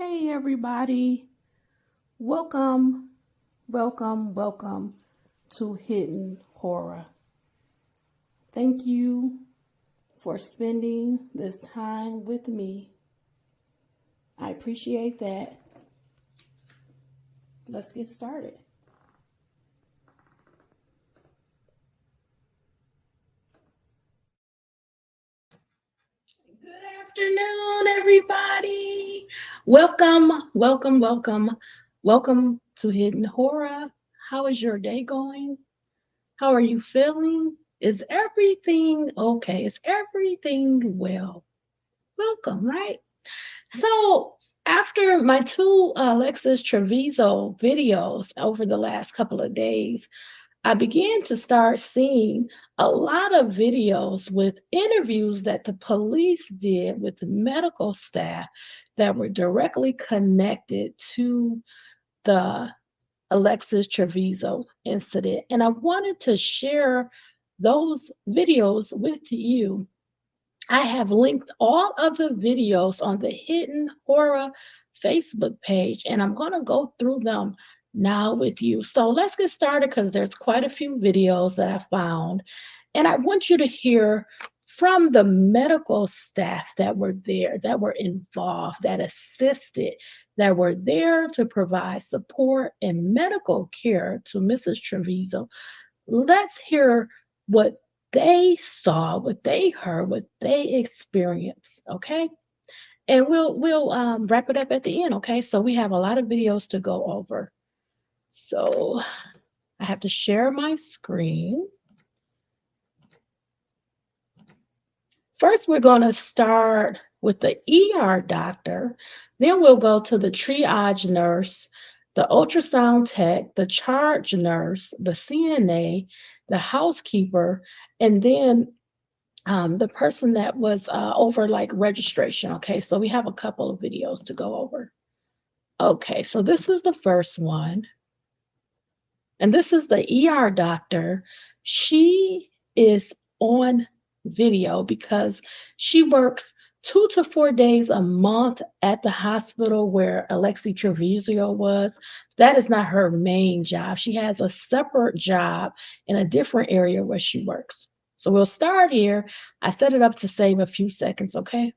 Hey everybody, welcome, welcome to Hidden Horror. Thank you for spending this time with me. I appreciate that. Let's get started. Good afternoon, everybody. Welcome to Hidden Horror. How is your day going? How are you feeling? Is everything okay? Is everything well? Welcome, right? So, after my two Alexee Trevizo videos over the last couple of days, I began to start seeing a lot of videos with interviews that the police did with the medical staff that were directly connected to the Alexee Trevizo incident. And I wanted to share those videos with you. I have linked all of the videos on the Hidden Horror Facebook page, and I'm going to go through them now with you. So let's get started because there's quite a few videos that I found, and I want you to hear from the medical staff that were there, that were involved, that assisted, that were there to provide support and medical care to Mrs. Trevizo. Let's hear what they saw, what they heard, what they experienced. Okay, and we'll wrap it up at the end. Okay, so we have a lot of videos to go over. So I have to share my screen. First, we're going to start with the ER doctor. Then we'll go to the triage nurse, the ultrasound tech, the charge nurse, the CNA, the housekeeper, and then the person that was over like registration. Okay, so we have a couple of videos to go over. Okay, so this is the first one. And this is the ER doctor. She is on video because she works 2 to 4 days a month at the hospital where Alexee Trevizo was. That is not her main job. She has a separate job in a different area where she works. So we'll start here. I set it up to save a few seconds, okay?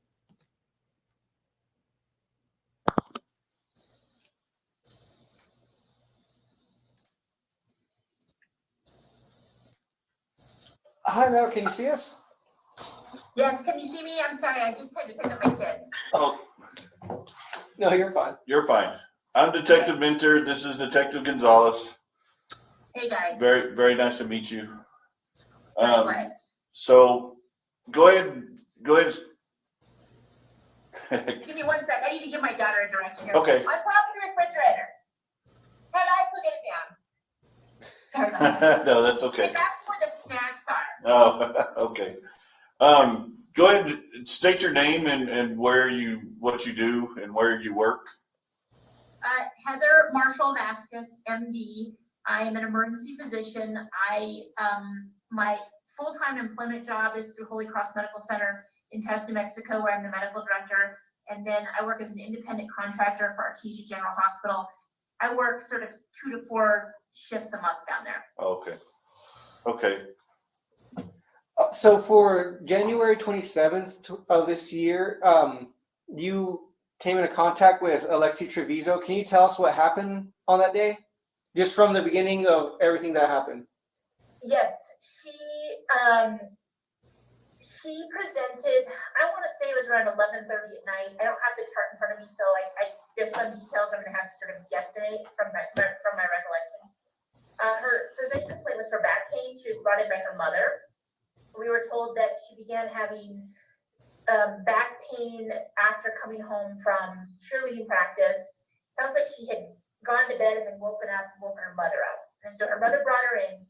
Hi, Mel. Can you see us? Yes, can you see me? I'm sorry, I just had to pick up my kids. Oh, no, you're fine. You're fine. I'm Detective Minter. This is Detective Gonzalez. Hey, guys. Very, very nice to meet you. Likewise. So go ahead. Give me 1 sec. I need to give my daughter a direction here. Okay. On top of the refrigerator. Hey, Max, look it down. Sorry about that. No, that's okay. That's where the snacks are. Oh, okay. Go ahead and state your name and what you do and where you work. Heather Marshall Vasquez, MD. I am an emergency physician. My full-time employment job is through Holy Cross Medical Center in Taos, New Mexico, where I'm the medical director. And then I work as an independent contractor for Artesia General Hospital. I work sort of 2 to 4 shifts a month down there. Okay. Okay. So for January 27th of this year, you came into contact with Alexee Trevizo. Can you tell us what happened on that day? Just from the beginning of everything that happened. Yes, she presented, I want to say it was around 11:30 at night. I don't have the chart in front of me, so there's some details I'm going to have to sort of guesstimate from my recollection. Her basic complaint was for back pain. She was brought in by her mother. We were told that she began having back pain after coming home from cheerleading practice. Sounds like she had gone to bed and then woken her mother up. And so her mother brought her in.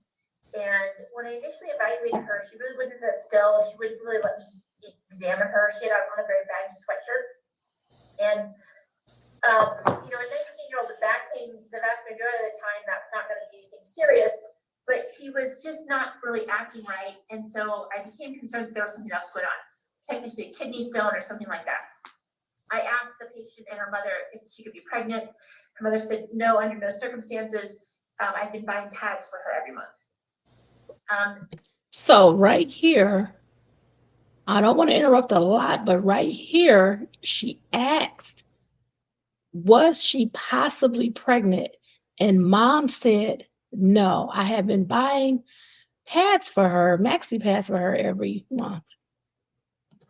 And when I initially evaluated her, she really wouldn't sit still. She wouldn't really let me examine her. She had on a very baggy sweatshirt. And, a 19-year-old with back pain, the vast majority of the time, that's not going to be anything serious. But she was just not really acting right. And so I became concerned that there was something else going on, potentially a kidney stone or something like that. I asked the patient and her mother if she could be pregnant. Her mother said, no, under no circumstances. I've been buying pads for her every month. So right here, I don't want to interrupt a lot, but right here, she asked, was she possibly pregnant? And mom said, no, I have been buying pads for her, maxi pads for her every month.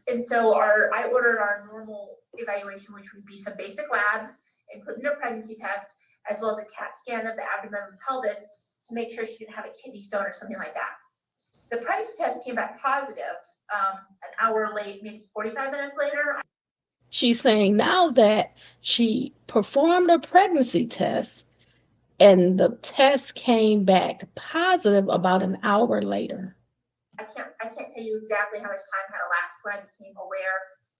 And so I ordered our normal evaluation, which would be some basic labs, including a pregnancy test, as well as a CAT scan of the abdomen and pelvis to make sure she didn't have a kidney stone or something like that. The price test came back positive an hour late, maybe 45 minutes later. She's saying now that she performed a pregnancy test and the test came back positive about an hour later. I can't tell you exactly how much time had elapsed when I became aware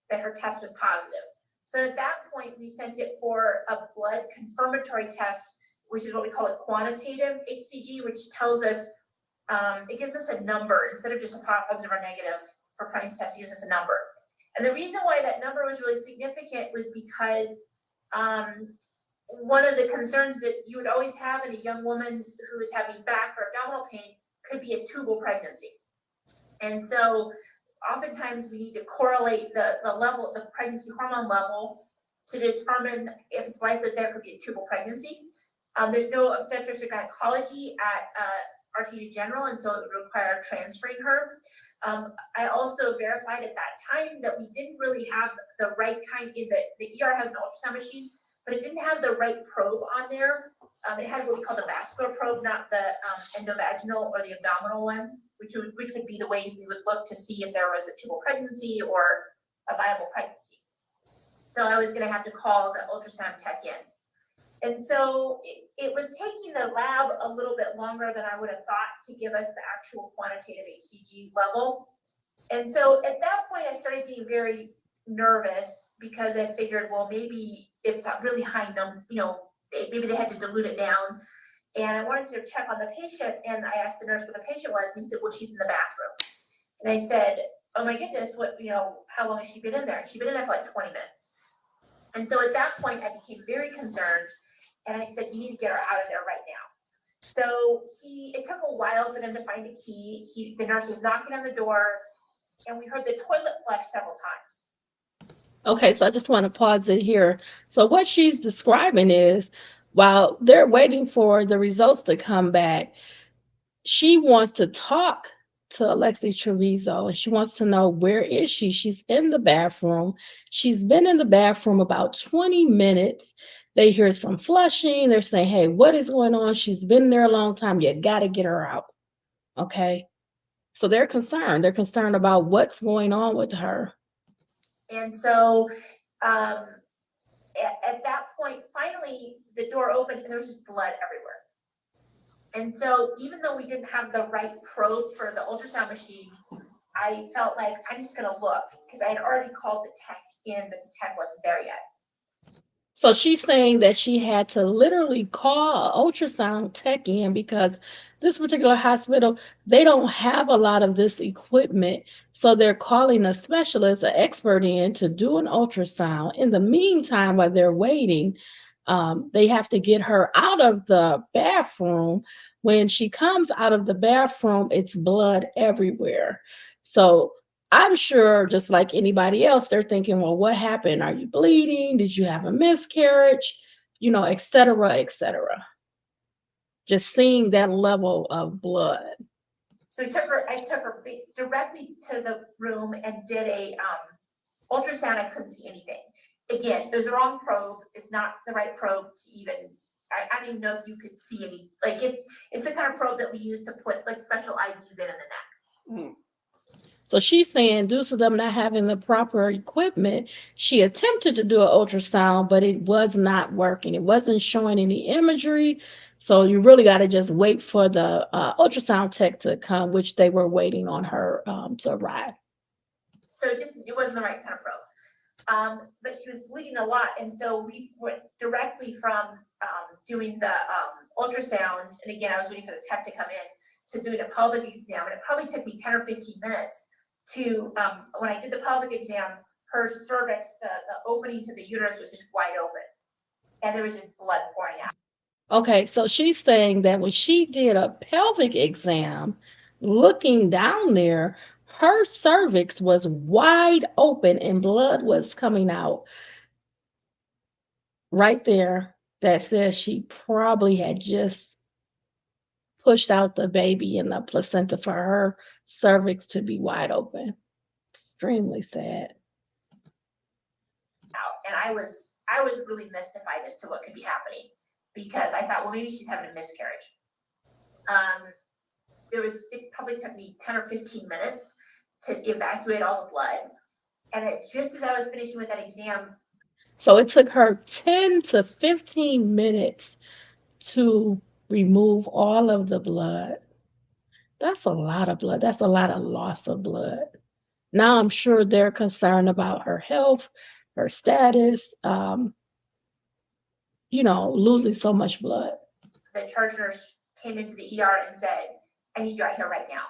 that her test was positive. So at that point, we sent it for a blood confirmatory test, which is what we call a quantitative HCG, which tells us, it gives us a number instead of just a positive or negative for pregnancy test. It gives us a number. And the reason why that number was really significant was because one of the concerns that you would always have in a young woman who is having back or abdominal pain could be a tubal pregnancy. And so oftentimes we need to correlate the level, the pregnancy hormone level, to determine if it's likely there could be a tubal pregnancy. There's no obstetrics or gynecology at RTG General, and so it would require transferring her. I also verified at that time that we didn't really have the right kind. The ER has an ultrasound machine, but it didn't have the right probe on there. It had what we call the vascular probe, not the endovaginal or the abdominal one, which would be the ways we would look to see if there was a tubal pregnancy or a viable pregnancy. So I was going to have to call the ultrasound tech in. And so it was taking the lab a little bit longer than I would have thought to give us the actual quantitative HCG level. And so at that point, I started getting very nervous because I figured, well, maybe it's a really high number, maybe they had to dilute it down. And I wanted to check on the patient, and I asked the nurse where the patient was, and he said, well, she's in the bathroom. And I said, oh my goodness, how long has she been in there? And she'd been in there for like 20 minutes. And so at that point, I became very concerned, and I said, you need to get her out of there right now. So it took a while for them to find a key. The nurse was knocking on the door, and we heard the toilet flush several times. Okay, so I just want to pause it here. So what she's describing is, while they're waiting for the results to come back, she wants to talk to Alexee Trevizo, and she wants to know, where is she? She's in the bathroom. She's been in the bathroom about 20 minutes. They hear some flushing. They're saying, hey, what is going on? She's been there a long time. You got to get her out. Okay. So they're concerned. They're concerned about what's going on with her. And so at that point, finally, the door opened and there was just blood everywhere. And so even though we didn't have the right probe for the ultrasound machine, I felt like I'm just going to look, because I had already called the tech in, but the tech wasn't there yet. So she's saying that she had to literally call an ultrasound tech in because this particular hospital, they don't have a lot of this equipment. So they're calling a specialist, an expert in to do an ultrasound. In the meantime, while they're waiting, they have to get her out of the bathroom. When she comes out of the bathroom, it's blood everywhere. So I'm sure, just like anybody else, they're thinking, well, what happened? Are you bleeding? Did you have a miscarriage? Et cetera, et cetera. Just seeing that level of blood. So I took her directly to the room and did a ultrasound. I couldn't see anything. Again, it was the wrong probe. It's not the right probe to even, I don't even know if you could see any, like it's the kind of probe that we use to put like special IVs in the neck. Mm. So she's saying, due to them not having the proper equipment, she attempted to do an ultrasound, but it was not working. It wasn't showing any imagery. So you really got to just wait for the ultrasound tech to come, which they were waiting on her to arrive. So it wasn't the right kind of probe. But she was bleeding a lot. And so we went directly from doing the ultrasound. And again, I was waiting for the tech to come in, to doing a pelvic exam. And it probably took me 10 or 15 minutes to, when I did the pelvic exam, her cervix, the opening to the uterus was just wide open, and there was just blood pouring out. Okay, so she's saying that when she did a pelvic exam, looking down there, her cervix was wide open and blood was coming out right there. That says she probably had just pushed out the baby in the placenta for her cervix to be wide open. Extremely sad. And I was really mystified as to what could be happening, because I thought, well, maybe she's having a miscarriage. It probably took me 10 or 15 minutes to evacuate all the blood. And just as I was finishing with that exam. So it took her 10 to 15 minutes to remove all of the blood. That's a lot of blood. That's a lot of loss of blood. Now I'm sure they're concerned about her health, her status, losing so much blood. The charge nurse came into the ER and said, I need you out here right now.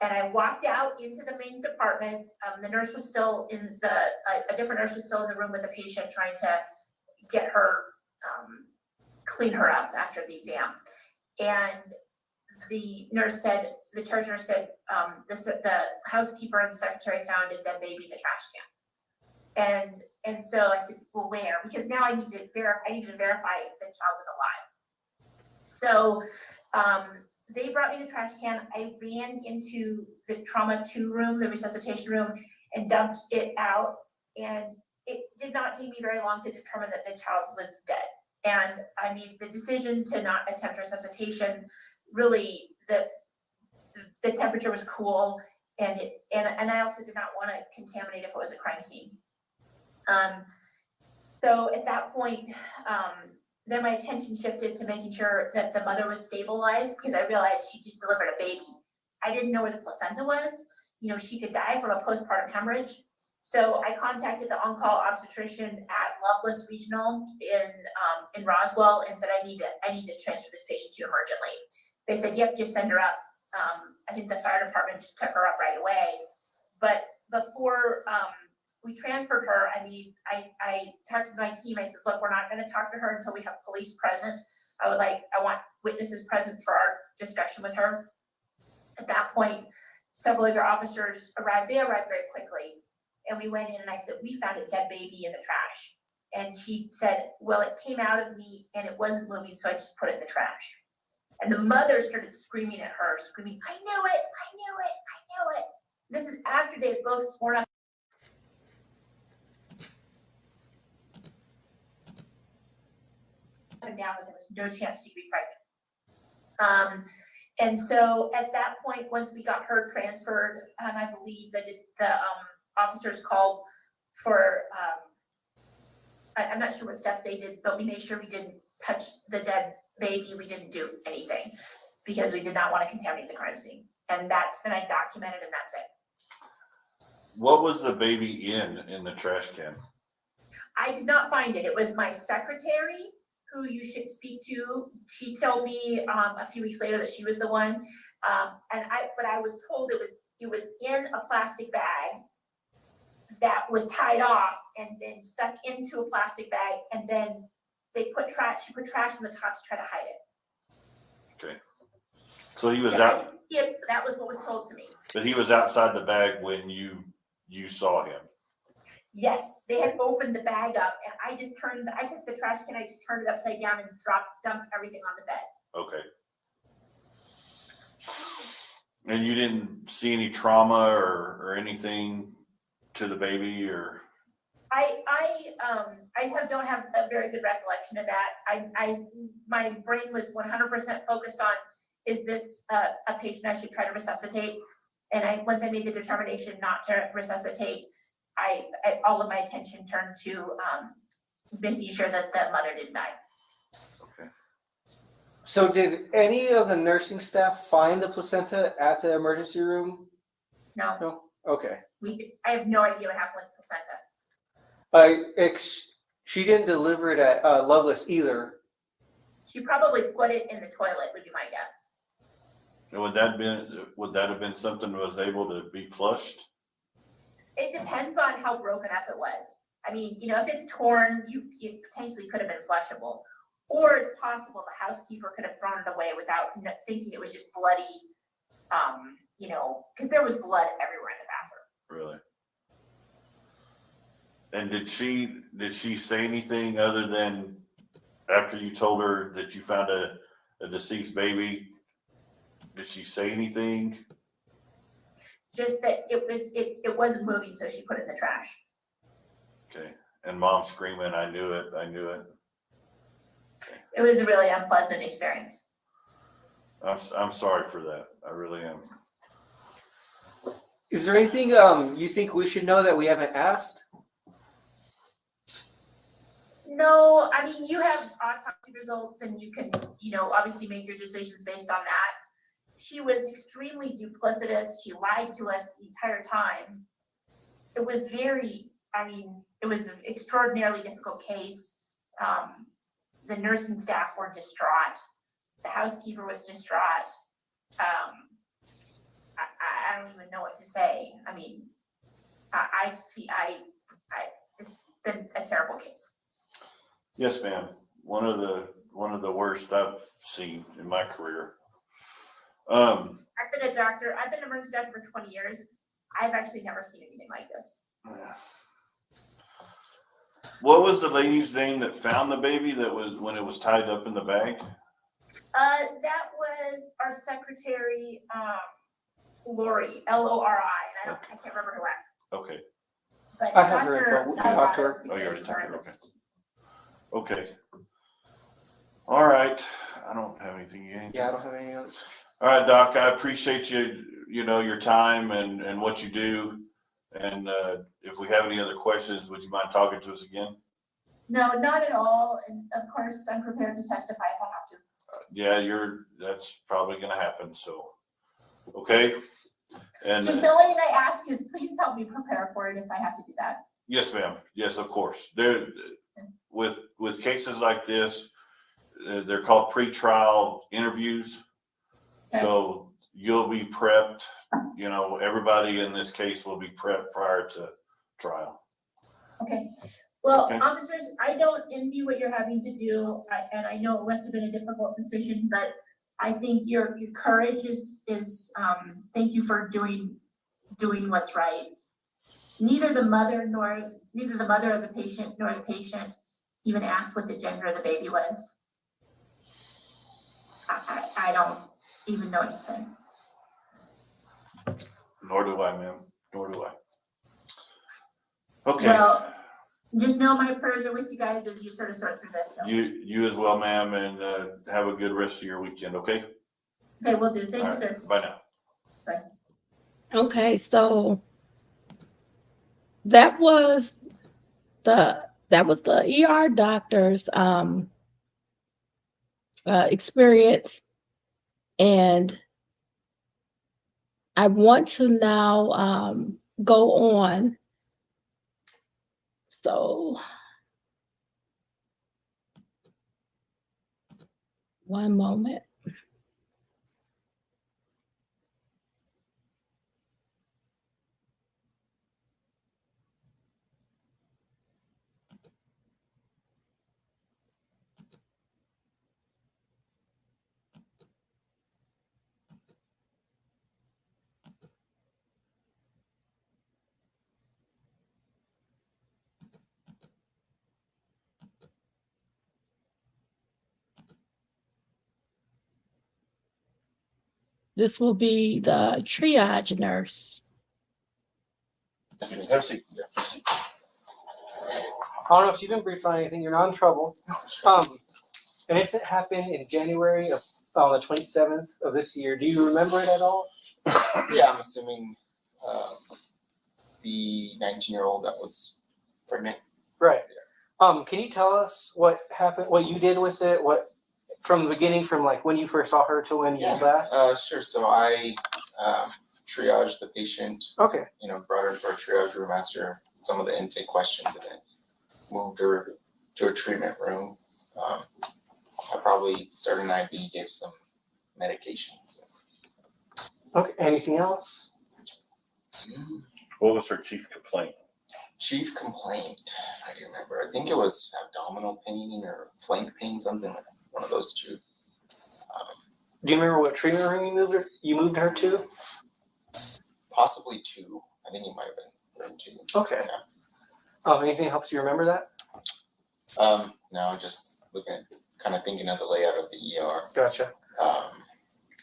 And I walked out into the main department. The nurse was still a different nurse was still in the room with the patient, trying to get her, clean her up after the exam. And the charge nurse said, the housekeeper and the secretary found a dead baby in the trash can. And so I said, well, where? Because now I needed to verify if the child was alive. So they brought me the trash can. I ran into the trauma 2 room, the resuscitation room, and dumped it out. And it did not take me very long to determine that the child was dead. And I mean, the decision to not attempt resuscitation, really, the temperature was cool, and I also did not want to contaminate if it was a crime scene. So at that point, then my attention shifted to making sure that the mother was stabilized, because I realized she just delivered a baby. I didn't know where the placenta was. She could die from a postpartum hemorrhage. So I contacted the on-call obstetrician at Loveless Regional in Roswell and said, I need to transfer this patient to you emergently. They said, yep, just send her up. I think the fire department just took her up right away. But before we transferred her, I talked to my team. I said, look, we're not going to talk to her until we have police present. I want witnesses present for our discussion with her. At that point, several of your officers arrived. They arrived very quickly. And we went in and I said, we found a dead baby in the trash. And she said, well, it came out of me and it wasn't moving, so I just put it in the trash. And the mother started screaming at her, I knew it, I knew it, I knew it. This is after they've both sworn up and down that there was no chance she'd be pregnant. And so at that point, once we got her transferred, and I believe that the officers called for, I'm not sure what steps they did, but we made sure we didn't touch the dead baby. We didn't do anything because we did not want to contaminate the crime scene. And I documented, and that's it. What was the baby in the trash can? I did not find it. It was my secretary, who you should speak to. She told me a few weeks later that she was the one. But I was told it was in a plastic bag that was tied off and then stuck into a plastic bag, and then she put trash on the top to try to hide it. Okay. So he was out. Yeah, that was what was told to me. But he was outside the bag when you saw him. Yes, they had opened the bag up, and I took the trash can, I just turned it upside down and dumped everything on the bed. Okay. And you didn't see any trauma or anything to the baby, or? I don't have a very good recollection of that. My brain was 100% focused on, is this a patient I should try to resuscitate? And once I made the determination not to resuscitate, all of my attention turned to making sure that the mother didn't die. Okay. So did any of the nursing staff find the placenta at the emergency room? No. No? Okay. I have no idea what happened with the placenta. She didn't deliver it at Loveless either. She probably put it in the toilet, would be my guess. And would that have been something that was able to be flushed? It depends on how broken up it was. I mean, you know, if it's torn, you potentially could have been flushable. Or it's possible the housekeeper could have thrown it away without thinking it was just bloody, you know, because there was blood everywhere in the bathroom. Really? And did she say anything other than after you told her that you found a deceased baby? Did she say anything? Just that it wasn't moving, so she put it in the trash. Okay. And mom screaming, I knew it, I knew it. It was a really unpleasant experience. I'm sorry for that. I really am. Is there anything you think we should know that we haven't asked? No, I mean, you have autopsy results and you can, you know, obviously make your decisions based on that. She was extremely duplicitous. She lied to us the entire time. It was it was an extraordinarily difficult case. The nursing staff were distraught. The housekeeper was distraught. I don't even know what to say. I mean, it's been a terrible case. Yes, ma'am. One of the worst I've seen in my career. I've been an emergency doctor for 20 years. I've actually never seen anything like this. What was the lady's name that found the baby that was when it was tied up in the bag? That was our secretary, Lori, Lori, and I can't remember her last. Okay. But I have her info. We can talk to her. Oh, you already talked to her. Okay. Okay. All right. I don't have anything. Yeah, I don't have any other. All right, Doc. I appreciate your time and what you do. And if we have any other questions, would you mind talking to us again? No, not at all. And of course, I'm prepared to testify if I have to. Yeah, that's probably going to happen. So, okay. And Just the only thing I ask is please help me prepare for it if I have to do that. yes, ma'am. Yes, of course. With cases like this, they're called pre-trial interviews. Okay. So you'll be prepped. Everybody in this case will be prepped prior to trial. Okay. Well, Okay. officers, I don't envy what you're having to do, and I know it must have been a difficult decision, but I think your courage is thank you for doing what's right. Neither the mother of the patient nor the patient even asked what the gender of the baby was. I don't even know what to say. Nor do I, ma'am. Nor do I. Okay. Well, just know my prayers are with you guys as you sort of sort through this. So. You as well, ma'am, and have a good rest of your weekend, okay? Okay, will do. Thank All you, right. sir. Bye now. Bye. Okay, so that was the ER doctor's experience, and I want to now go on. So, one moment. This will be the triage nurse. Have a seat. I don't know if you've been briefed on anything. You're not in trouble. An incident happened in January on the 27th of this year. Do you remember it at all? Yeah, I'm assuming the 19-year-old that was pregnant. Right. Can you tell us what happened, what you did with it, what from the beginning, from like when you first saw her to when you left? Sure. So I triaged the patient. Okay. Brought her to our triage room, asked her some of the intake questions, and then moved her to a treatment room. I probably started an IV, gave some medications. Okay. Anything else? What was her chief complaint? Chief complaint, if I can remember. I think it was abdominal pain or flank pain, something like one of those two. Do you remember what treatment room you moved her to? Possibly two. I think it might have been room two. Okay. Anything helps you remember that? No, just looking at, kind of thinking of the layout of the ER. Gotcha.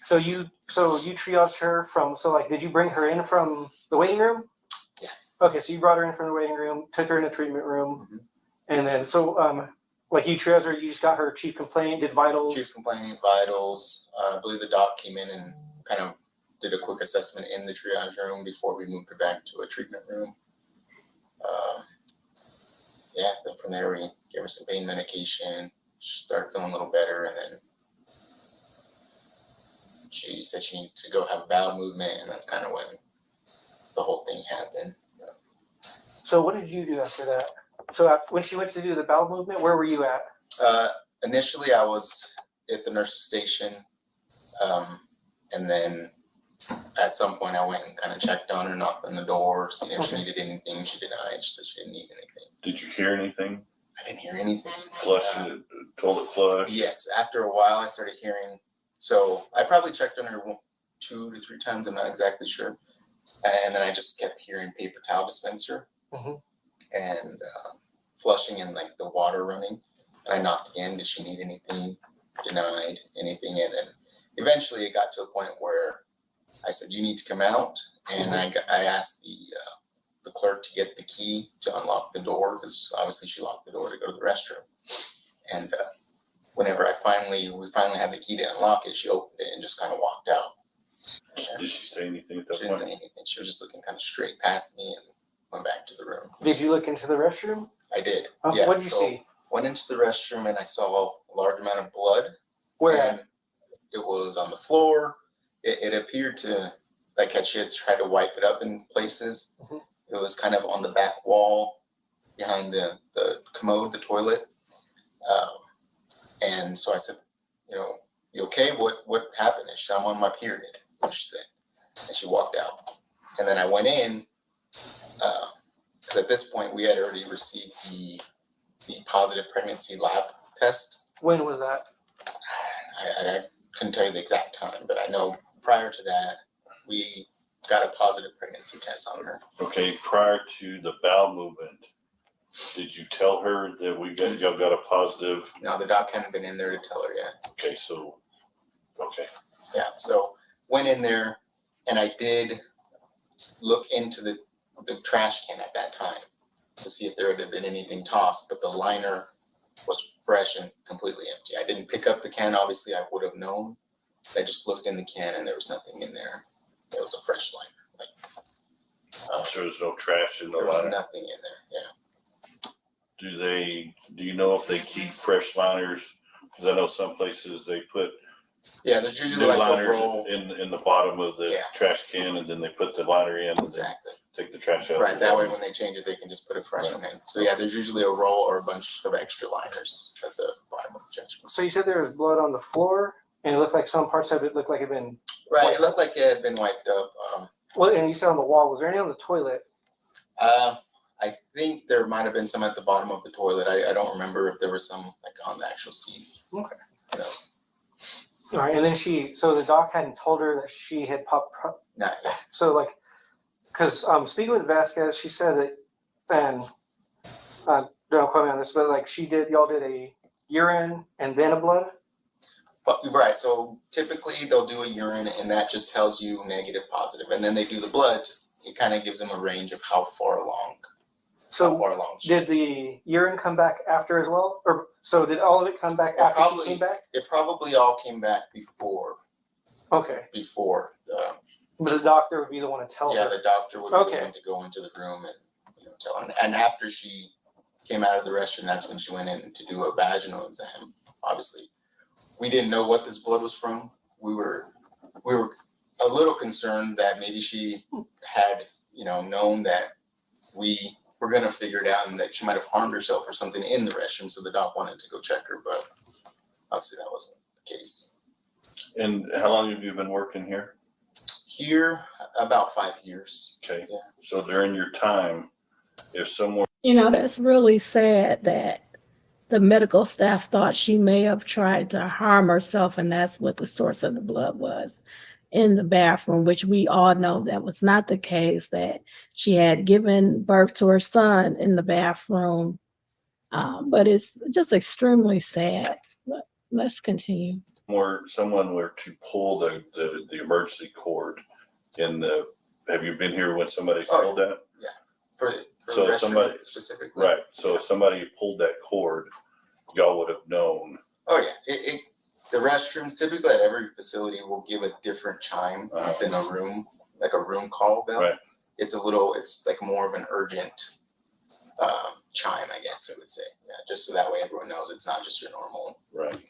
So you triaged her from, did you bring her in from the waiting room? Yeah. Okay, so you brought her in from the waiting room, took her in the treatment room, Mhm. and then you triaged her, you just got her chief complaint, did vitals. Chief complaint, vitals. I believe the doc came in and kind of did a quick assessment in the triage room before we moved her back to a treatment room. Yeah, then from there we gave her some pain medication. She started feeling a little better, and then she said she needed to go have a bowel movement, and that's kind of when the whole thing happened. So what did you do after that? So when she went to do the bowel movement, where were you at? Initially, I was at the nurse's station, and then at some point I went and kind of checked on her, knocked on the door, seen if she needed anything. She denied. She said she didn't need anything. Did you hear anything? I didn't hear anything. Flush, toilet flush? Yes, after a while I started hearing, so I probably checked on her 2 to 3 times, I'm not exactly sure. And then I just kept hearing paper towel dispenser and flushing and like the water running. And I knocked again, did she need anything? Denied anything. And then eventually it got to a point where I said, you need to come out. And I asked the clerk to get the key to unlock the door, because obviously she locked the door to go to the restroom. And whenever we finally had the key to unlock it, she opened it and just kind of walked out. And did she say anything at that she point? didn't say anything. She was just looking kind of straight past me and went back to the room. Did you look into the restroom? I did. Yeah, what did you see? Went into the restroom and I saw a large amount of blood. Where? And it was on the floor. It appeared to, like she had tried to wipe it up in places. It was kind of on the back wall behind the commode, the toilet. And so I said, you okay? What happened? She said, I'm on my period, what she said. And she walked out. And then I went in, because at this point we had already received the positive pregnancy lab test. When was that? I couldn't tell you the exact time, but I know prior to that, we got a positive pregnancy test on her. Okay, prior to the bowel movement, did you tell her that y'all got a positive? No, the doc hadn't been in there to tell her yet. Okay, Yeah, so went in there and I did look into the trash can at that time to see if there had been anything tossed, but the liner was fresh and completely empty. I didn't pick up the can, obviously I would have known. I just looked in the can and there was nothing in there. It was a fresh liner. so there's no trash in the There was liner? nothing in there, yeah. Do you know if they keep fresh liners? Because I know some places they put Yeah, there's usually new like a liners roll. in the bottom of the trash can, and then they put the liner in and Exactly. take the trash out. Right, that way when they change it, they can just put a fresh one in. So yeah, there's usually a roll or a bunch of extra liners at the bottom of the trash can. So you said there was blood on the floor, and it looked like some parts of it looked like it had been. Right, it looked like it had been wiped up. Well, and you said on the wall. Was there any on the toilet? I think there might have been some at the bottom of the toilet. I don't remember if there was some like on the actual seat. Okay. You know, All right, and then so the doc hadn't told her that she had popped. not yet. So because speaking with Vasquez, she said that, and don't quote me on this, but y'all did a urine and then a blood. But right, so typically they'll do a urine and that just tells you negative, positive, and then they do the blood. It kind of gives them a range of how far along. So she did is. the urine come back after as well, or so did all of it come back after she came back? It probably all came back before. Okay. Before But the doctor would be the one to tell her. the doctor would be the one to go into the room and tell her. And after she came out of the restroom, that's when she went in to do a vaginal exam. Obviously, we didn't know what this blood was from. We were a little concerned that maybe she had known that we were going to figure it out and that she might have harmed herself or something in the restroom. So the doc wanted to go check her, but obviously that wasn't the case. And how long have you been working here? Here, about 5 years. Okay. Yeah. So during your time, if someone, That's really sad that the medical staff thought she may have tried to harm herself, and that's what the source of the blood was in the bathroom, which we all know that was not the case, that she had given birth to her son in the bathroom. But it's just extremely sad. But let's continue. someone were to pull the emergency cord in the, have you been here when somebody's Oh, pulled that? For So the restroom somebody- specifically. Right. So if somebody pulled that cord, y'all would have known. Oh yeah, the restrooms typically at every facility will give a different chime than a room, like a room call bell. Right. It's like more of an urgent chime, I guess I would say. Yeah, just so that way everyone knows it's not just your normal. Right.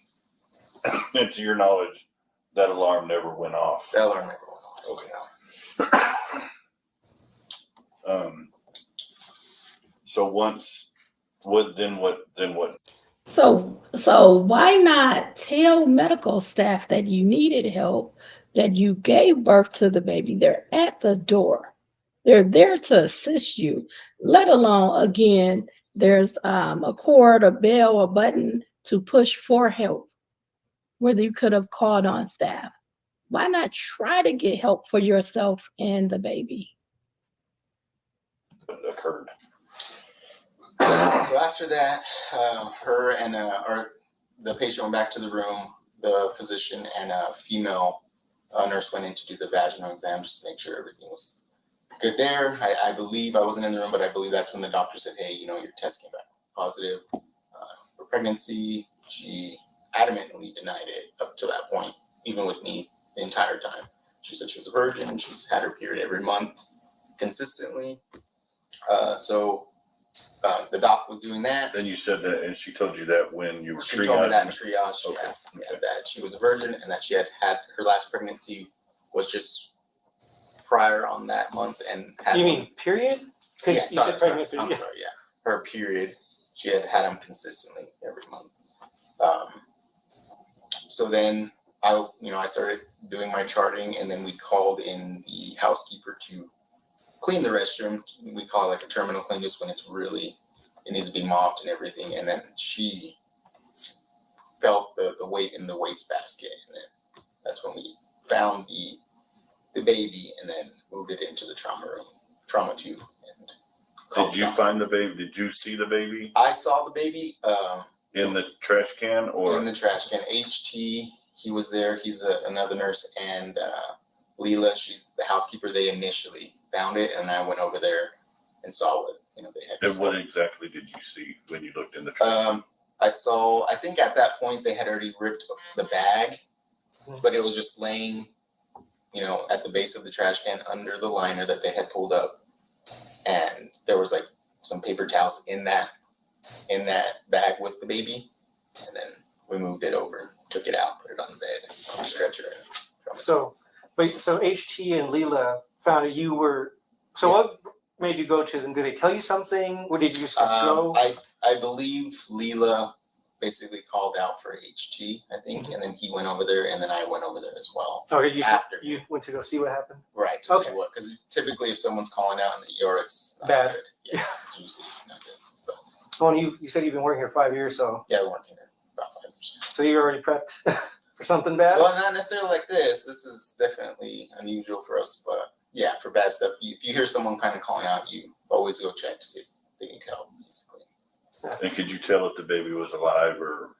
And to your knowledge, that alarm never went off. That alarm never went off. Okay. So then what? So why not tell medical staff that you needed help, that you gave birth to the baby? They're at the door. They're there to assist you, let alone, again, there's a cord, a bell, a button to push for help, whether you could have called on staff. Why not try to get help for yourself and the baby? Occurred. So after that, her and the patient went back to the room. The physician and a female nurse went in to do the vaginal exam just to make sure everything was good there. I believe, I wasn't in the room, but I believe that's when the doctor said, hey, your test came back positive for pregnancy. She adamantly denied it up to that point, even with me the entire time. She said she was a virgin. She's had her period every month consistently. So the doc was doing that. Then you said that, and she told you that when you were She told me that in triaging. triage, Okay. yeah, that she was a virgin and that she had her last pregnancy was just prior on that month and had. You mean period? Because Yeah, you sorry, said pregnancy. I'm sorry, yeah. Her period, she had them consistently every month. So then I started doing my charting, and then we called in the housekeeper to clean the restroom. We call it like a terminal clean, just when it needs to be mopped and everything. And then she felt the weight in the wastebasket, and then that's when we found the baby, and then moved it into the trauma 2. And Did you find the baby? Did you see the baby I saw the baby in the trash can or? in the trash can. HT, he was there. He's another nurse, and Leela, she's the housekeeper. They initially found it, and I went over there and saw what they had. And what exactly did you see when you looked in the trash can? I think at that point they had already ripped the bag, but it was just laying, at the base of the trash can under the liner that they had pulled up. And there was like some paper towels in that bag with the baby. And then we moved it over and took it out, put it on the bed, on the stretcher. So HT and Leela found it. So what made you go to them? Did they tell you something? Or did you just go? I believe Leela basically called out for HT, I think, and then he went over there, and then I went over there as well. Okay, after. You went to go see what happened? Right, to see what, because typically if someone's calling out in the ER, it's not Bad. good. Yeah, it's usually not good. But, Well, you said you've been working here 5 years, so yeah, we weren't here about 5 years. so you're already prepped for something bad? Well, not necessarily like this. This is definitely unusual for us, but yeah, for bad stuff. If you hear someone kind of calling out, you always go check to see if they need help, basically. And could you tell if the baby was alive or?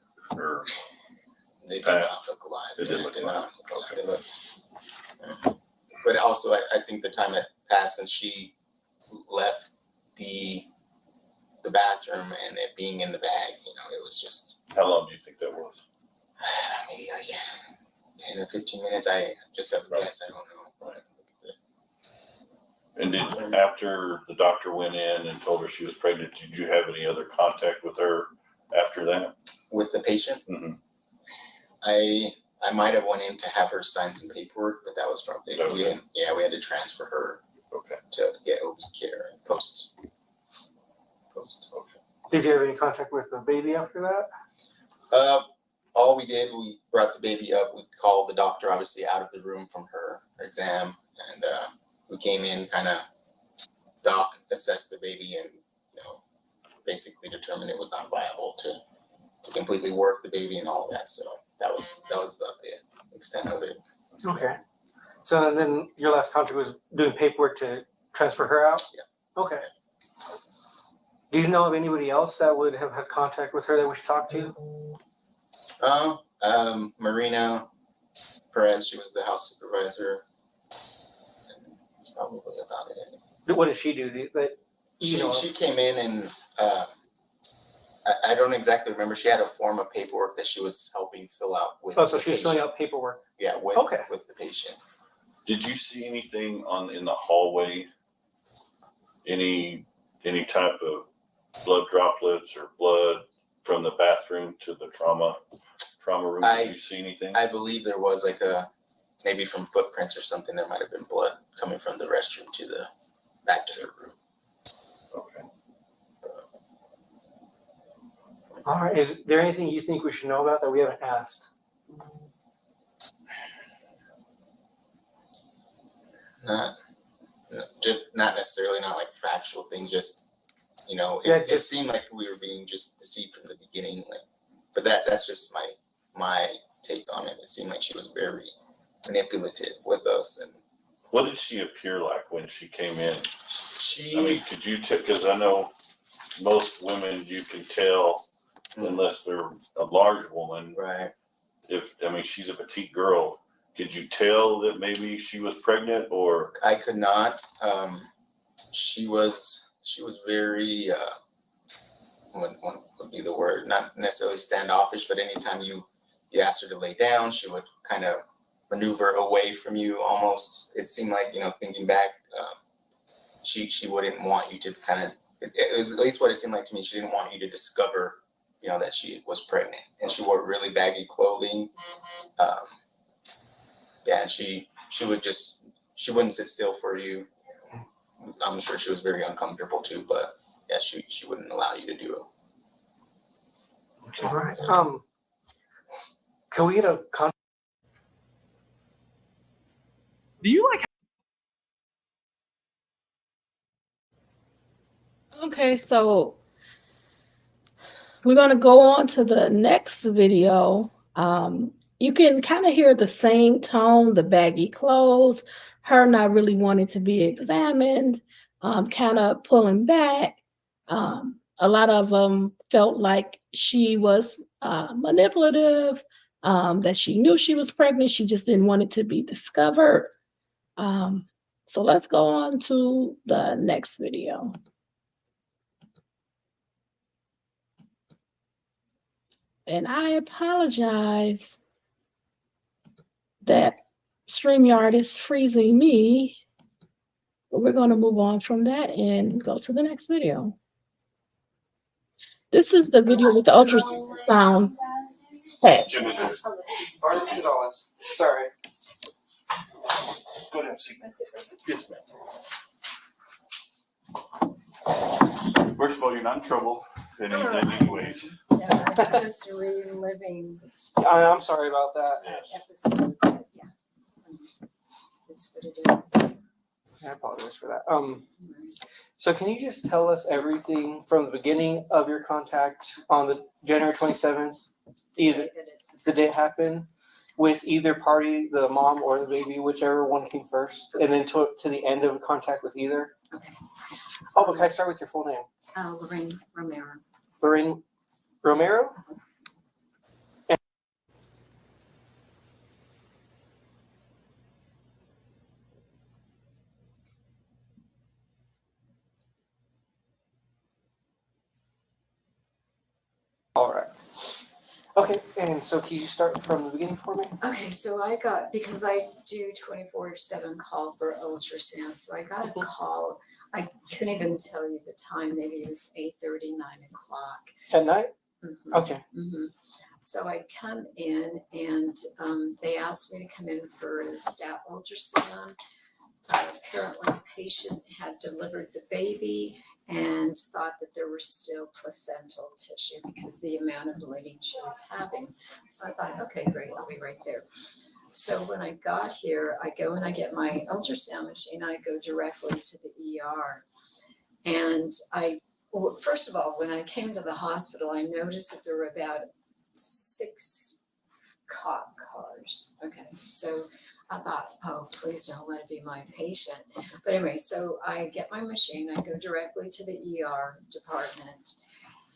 They did not Passed. look alive. It didn't look They alive. look alive. It looked. But also, I think the time had passed since she left the bathroom and it being in the bag. It was just How long do you think that was? maybe like 10 or 15 minutes. I just have a guess. I don't know. And after the doctor went in and told her she was pregnant, did you have any other contact with her after that? With the patient, Mm-hmm. I might have went in to have her sign some paperwork, but that was probably That was it. we had to transfer her Okay. to get OB care and post. Okay. Did you have any contact with the baby after that? All we did, we brought the baby up. We called the doctor, obviously, out of the room from her exam, and we came in, kind of doc assessed the baby, and basically determined it was not viable to completely work the baby and all that. So that was about the extent of it. Okay. So and then your last contract was doing paperwork to transfer her out? Yeah. Okay. Do you know of anybody else that would have had contact with her that we should talk to? Marina Perez, she was the house supervisor. And that's probably about it. What does she do? She came in and I don't exactly remember. She had a form of paperwork that she was helping fill out with. Oh, so she's filling out paperwork. Yeah, with the patient. Did you see anything in the hallway? Any type of blood droplets or blood from the bathroom to the trauma room? Did you see anything? I believe there was like maybe from footprints or something. There might have been blood coming from the restroom to the back to her room. Okay. All right. Is there anything you think we should know about that we haven't asked? Not necessarily, not like factual things, just it seemed like we were being just deceived from the beginning, but that's just my take on it. It seemed like she was very manipulative with us. And what did she appear like when she came in? I mean, could you because I know most women you can tell unless they're a large woman, right? She's a petite girl. Could you tell that maybe she was pregnant, or? I could not. She was very, what would be the word? Not necessarily standoffish, but anytime you asked her to lay down, she would kind of maneuver away from you almost. It seemed like, thinking back, she wouldn't want you to kind of, it was at least what it seemed like to me, she didn't want you to discover, that she was pregnant. And she wore really baggy clothing. And she wouldn't sit still for you. I'm sure she was very uncomfortable too, but yeah, she wouldn't allow you to do it. All right. Can we get a Do you like? Okay, so we're going to go on to the next video. You can kind of hear the same tone, the baggy clothes, her not really wanting to be examined, kind of pulling back. A lot of them felt like she was manipulative, that she knew she was pregnant. She just didn't want it to be discovered. So let's go on to the next video. And I apologize that StreamYard is freezing me, but we're going to move on from that and go to the next video. This is the video with the ultrasound tech. Sorry. Go ahead, see. Yes, ma'am. First of all, you're not in trouble in any ways. Yeah, it's just reliving I'm sorry about that. Yes. episode. Yeah, that's what it is. I apologize for that. So can you just tell us everything from the beginning of your contact on the January 27th, either the day it happened, with either party, the mom or the baby, whichever one came first, and then to the end of contact with either? Okay. Oh, but can I start with your full name? Lorraine Romero. Lorraine Romero? All right. Okay, and so can you start from the beginning for me? Okay, so because I do 24/7 call for ultrasound, so I got a call. I couldn't even tell you the time. Maybe it was 8:30, 9 o'clock. At night? Mm-hmm. Okay. Mm-hmm. So I come in and they asked me to come in for a stat ultrasound. Apparently the patient had delivered the baby and thought that there was still placental tissue because the amount of bleeding she was having. So I thought, okay, great, I'll be right there. So when I got here, I go and I get my ultrasound machine. I go directly to the ER. And first of all, when I came to the hospital, I noticed that there were about 6 cop cars. Okay, so I thought, oh, please don't let it be my patient. But anyway, so I get my machine, I go directly to the ER department.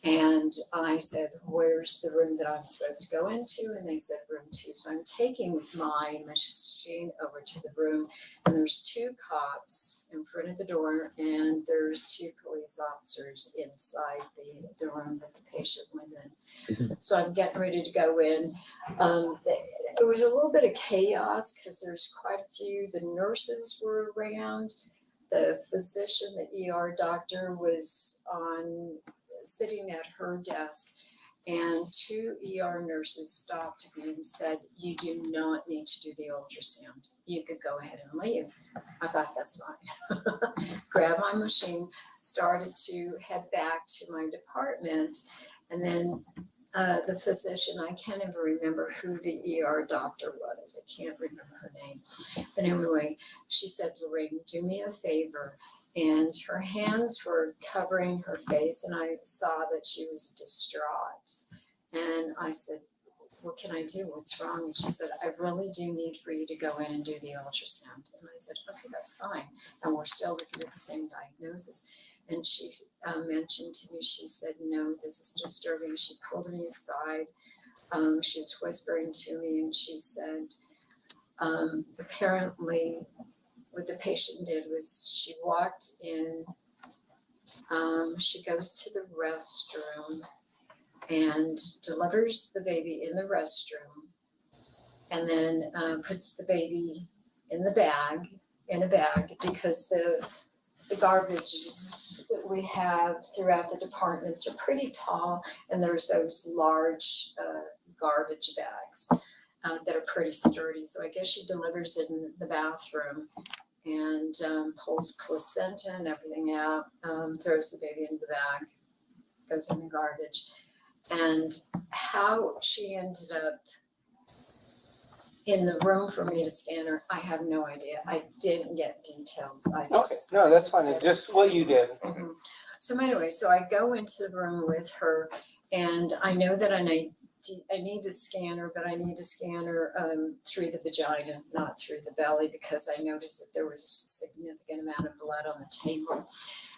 And I said, where's the room that I'm supposed to go into? And they said room 2. So I'm taking my machine over to the room, and there's 2 cops in front of the door, and there's 2 police officers inside the room that the patient was in. So I'm getting ready to go in. It was a little bit of chaos because there's quite a few. The nurses were around. The physician, the ER doctor, was sitting at her desk, and 2 ER nurses stopped me and said, you do not need to do the ultrasound. You could go ahead and leave. I thought, that's fine. Grabbed my machine, started to head back to my department, and then the physician, I can't even remember who the ER doctor was. I can't remember her name. But anyway, she said, Lorraine, do me a favor. And her hands were covering her face, and I saw that she was distraught. And I said, what can I do? What's wrong? And she said, I really do need for you to go in and do the ultrasound. And I said, okay, that's fine. And we're still looking at the same diagnosis. And she mentioned to me, she said, no, this is disturbing. She pulled me aside. She was whispering to me, and she said, apparently what the patient did was she walked in, she goes to the restroom and delivers the baby in the restroom, and then puts the baby in a bag, because the garbage that we have throughout the departments are pretty tall, and there's those large garbage bags that are pretty sturdy. So I guess she delivers it in the bathroom and pulls placenta and everything out, throws the baby into the bag, goes in the garbage. And how she ended up in the room for me to scan her, I have no idea. I didn't get details. No, that's fine. Just what you did. Mm-hmm. So anyway, so I go into the room with her, and I know that I need to scan her, but I need to scan her through the vagina, not through the belly, because I noticed that there was a significant amount of blood on the table.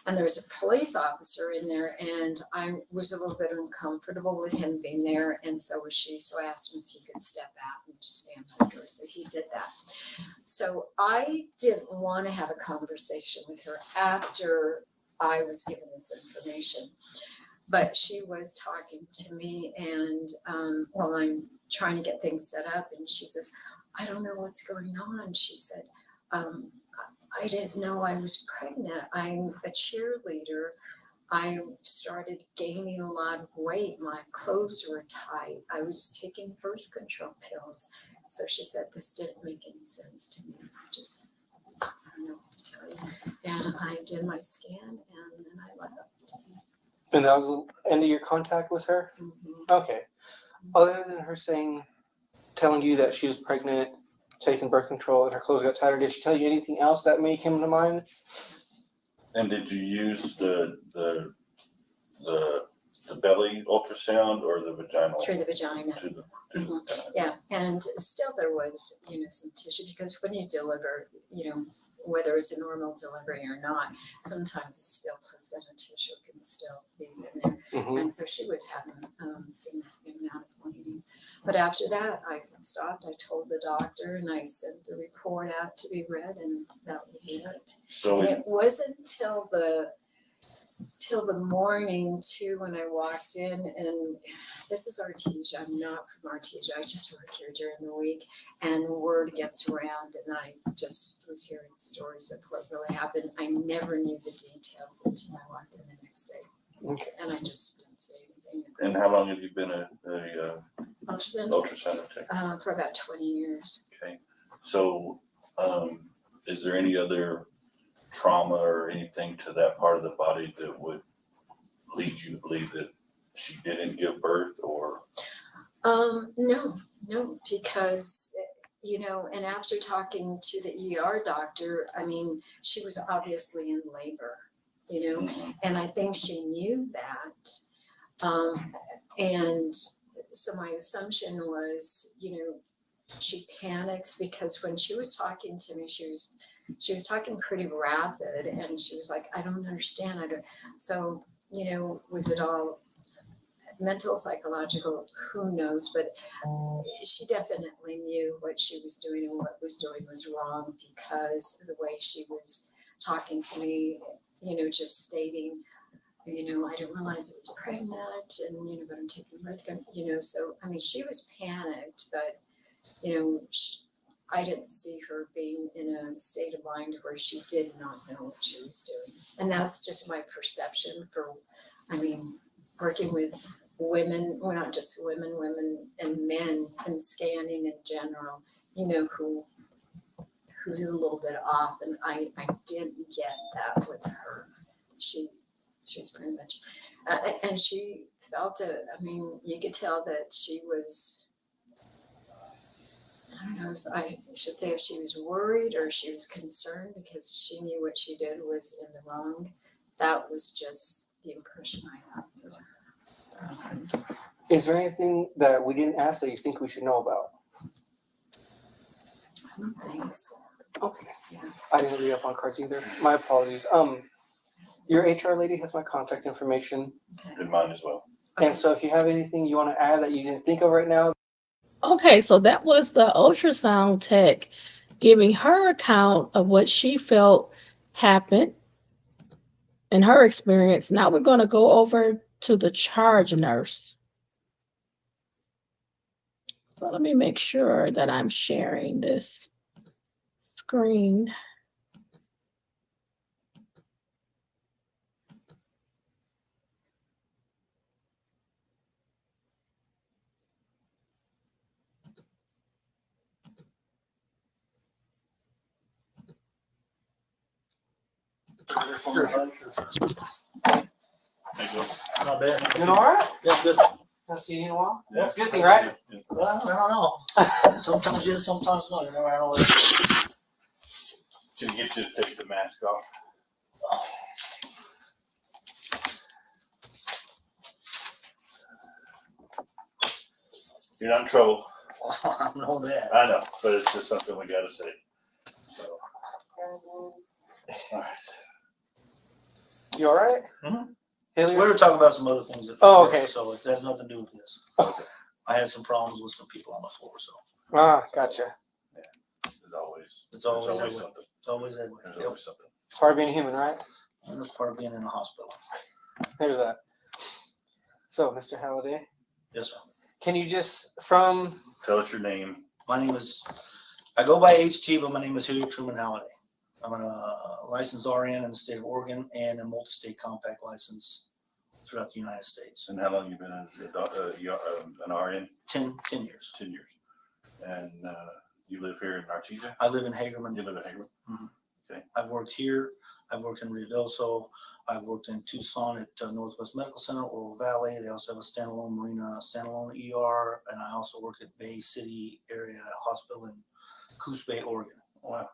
And there was a police officer in there, and I was a little bit uncomfortable with him being there, and so was she. So I asked him if he could step out and just stand by the door. So he did that. So I didn't want to have a conversation with her after I was given this information. But she was talking to me, and while I'm trying to get things set up, and she says, I don't know what's going on. She said, I didn't know I was pregnant. I'm a cheerleader. I started gaining a lot of weight. My clothes were tight. I was taking birth control pills. So she said, this didn't make any sense to me. I don't know what to tell you. And I did my scan, and then I left. And that was the end of your contact with her? Mm-hmm. Okay. Other than her telling you that she was pregnant, taking birth control, and her clothes got tighter, did she tell you anything else that may come to mind? And did you use the belly ultrasound or the vaginal? Through the vagina. Through the Mm-hmm. Yeah, and still there was, some tissue, because when you deliver, whether it's a normal delivery or not, sometimes still placenta tissue can still be in there. Mm-hmm. And so she was having a significant amount of bleeding. But after that, I stopped. I told the doctor, and I sent the report out to be read, and that was it. So And it wasn't till the morning too, when I walked in, and this is Artesia. I'm not from Artesia. I just work here during the week, and word gets around, and I just was hearing stories of what really happened. I never knew the details until I walked in the next day. Okay. And I just didn't say anything. and how long have you been a Ultrasound? tech? For about 20 years. Okay. So is there any other trauma or anything to that part of the body that would lead you to believe that she didn't give birth, or? No, because, and after talking to the ER doctor, I mean, she was obviously in labor, and I think she knew that. And so my assumption was, she panics because when she was talking to me, she was talking pretty rapid, and she was like, I don't understand. So, was it all mental, psychological, who knows, but she definitely knew what she was doing, and what was doing was wrong because of the way she was talking to me, just stating, I didn't realize I was pregnant, and, but I'm taking birth control, so, I mean, she was panicked, but, I didn't see her being in a state of mind where she did not know what she was doing. And that's just my perception working with women, well, not just women and men, and scanning in general, who's a little bit off. And I didn't get that with her. She's pretty much, and she felt it. I mean, you could tell that she was, I don't know if I should say if she was worried or she was concerned because she knew what she did was in the wrong. That was just the impression I got from her. Is there anything that we didn't ask that you think we should know about? I don't think so. Okay. Yeah. I didn't read up on cards either. My apologies. Your HR lady has my contact information. Okay. And mine as well. And so if you have anything you want to add that you didn't think of right now. Okay, so that was the ultrasound tech giving her account of what she felt happened in her experience. Now we're going to go over to the charge nurse. So let me make sure that I'm sharing this screen. Not bad. Doing all right? Yeah, good. Haven't seen you in a while. That's a good thing, right? Well, I don't know. Sometimes yes, sometimes not. You never know. Can get you to take the mask off. You're not in trouble. I know that. I know, but it's just something we gotta say. So. All right. You all right? Mhm. Haley? We were talking about some other things. Oh, okay. So it has nothing to do with this. Okay. I had some problems with some people on the floor, so Ah, gotcha. There's always, it's always there's that always way. something. It's always that way. There's Yep. always something. Part of being human, right? And that's part of being in a hospital. There's that. So, Mr. Halliday, Yes, sir. can you just Tell us your name. My name is, I go by HT, but my name is Hilliard Truman Halliday. I'm a licensed RN in the state of Oregon and a multi-state compact license throughout the United States. And how long you been an RN? 10 years. 10 years. And you live here in Artesia? I live in Hagerman. You live in Hagerman? I've worked here. I've worked in Ruidoso. I've worked in Tucson at Northwest Medical Center, Oro Valley. They also have a standalone marina, standalone ER. And I also worked at Bay City Area Hospital in Coos Bay, Oregon. Wow.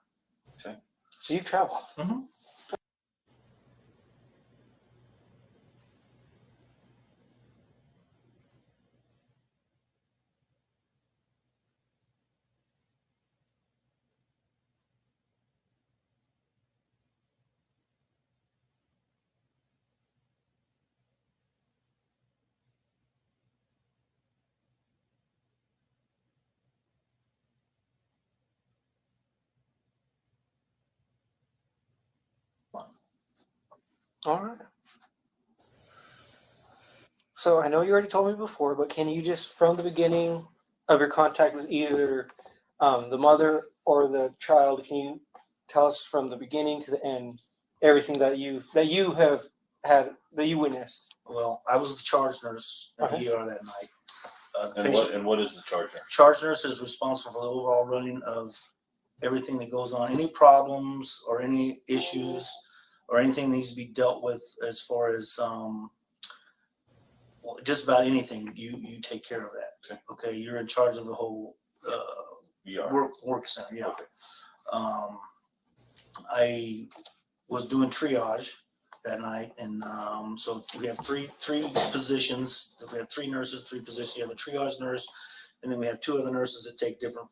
Okay. so you've traveled. Mm-hmm. All right. So I know you already told me before, but can you just, from the beginning of your contact with either the mother or the child, can you tell us from the beginning to the end everything that you have had, that you witnessed? Well, I was the charge nurse at Okay. ER that night. And what is the charge nurse? Charge nurse is responsible for the overall running of everything that goes on, any problems or any issues or anything needs to be dealt with as far as well, just about anything. You take care of that. Okay, you're in charge of the whole work center. Yeah. Okay. I was doing triage that night, and so we have three positions. We have 3 nurses, 3 positions. You have a triage nurse, and then we have 2 other nurses that take different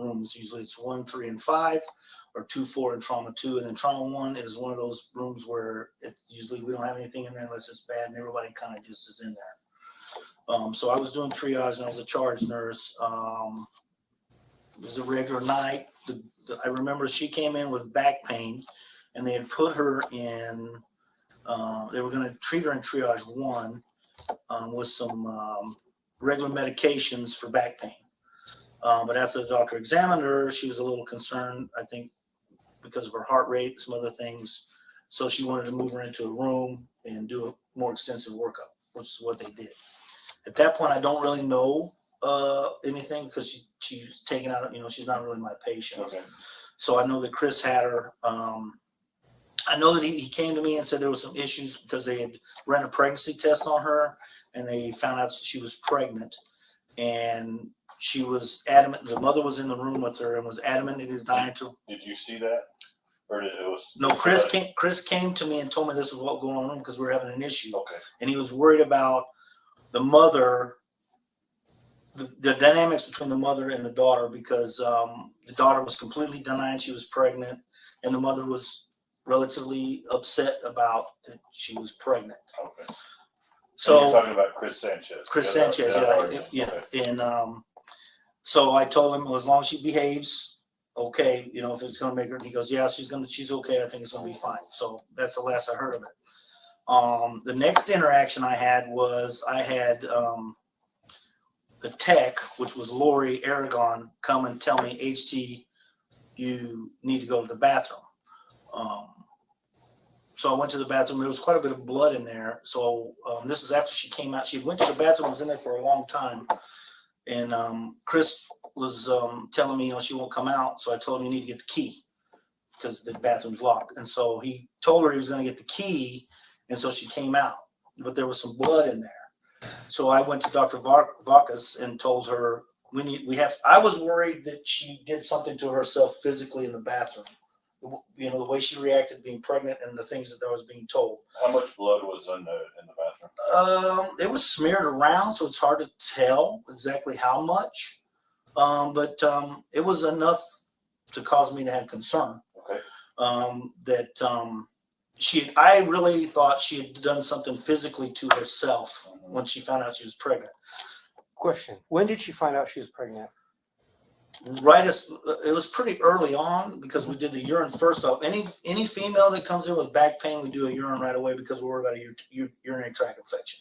rooms. Usually it's 1, 3, and 5, or 2, 4, and trauma 2. And then trauma 1 is one of those rooms where usually we don't have anything in there unless it's bad, and everybody kind of just is in there. So I was doing triage, and I was a charge nurse. It was a regular night. I remember she came in with back pain, and they had put her in. They were going to treat her in triage 1 with some regular medications for back pain. But after the doctor examined her, she was a little concerned, I think, because of her heart rate, some other things. So she wanted to move her into a room and do a more extensive workup, which is what they did. At that point, I don't really know anything because she's taken out, she's not really my patient. Okay. So I know that Chris had her. I know that he came to me and said there were some issues because they had ran a pregnancy test on her, and they found out she was pregnant, and she was adamant. The mother was in the room with her and was adamant and denying to. Did you see that, or did it was? No, Chris came to me and told me this was what was going on because we were having an issue. Okay. And he was worried about the mother, the dynamics between the mother and the daughter, because the daughter was completely denying she was pregnant, and the mother was relatively upset about that she was pregnant. Okay. So and you're talking about Chris Sanchez. Chris Sanchez, yeah. Okay. And so I told him, well, as long as she behaves, okay, if it's gonna make her, he goes, yeah, she's okay. I think it's gonna be fine. So that's the last I heard of it. The next interaction I had was I had the tech, which was Lori Aragon, come and tell me, HT, you need to go to the bathroom. So I went to the bathroom. There was quite a bit of blood in there. So this was after she came out. She went to the bathroom, was in there for a long time. And Chris was telling me, she won't come out. So I told him, you need to get the key because the bathroom's locked. And so he told her he was going to get the key. And so she came out. But there was some blood in there. So I went to Dr. Vakas and told her, I was worried that she did something to herself physically in the bathroom. The way she reacted being pregnant and the things that I was being told. How much blood was in the bathroom? It was smeared around, so it's hard to tell exactly how much. But it was enough to cause me to have concern. Okay. I really thought she had done something physically to herself when she found out she was pregnant. Question: when did she find out she was pregnant? It was pretty early on because we did the urine first off. Any female that comes in with back pain, we do a urine right away because we're worried about a urinary tract infection.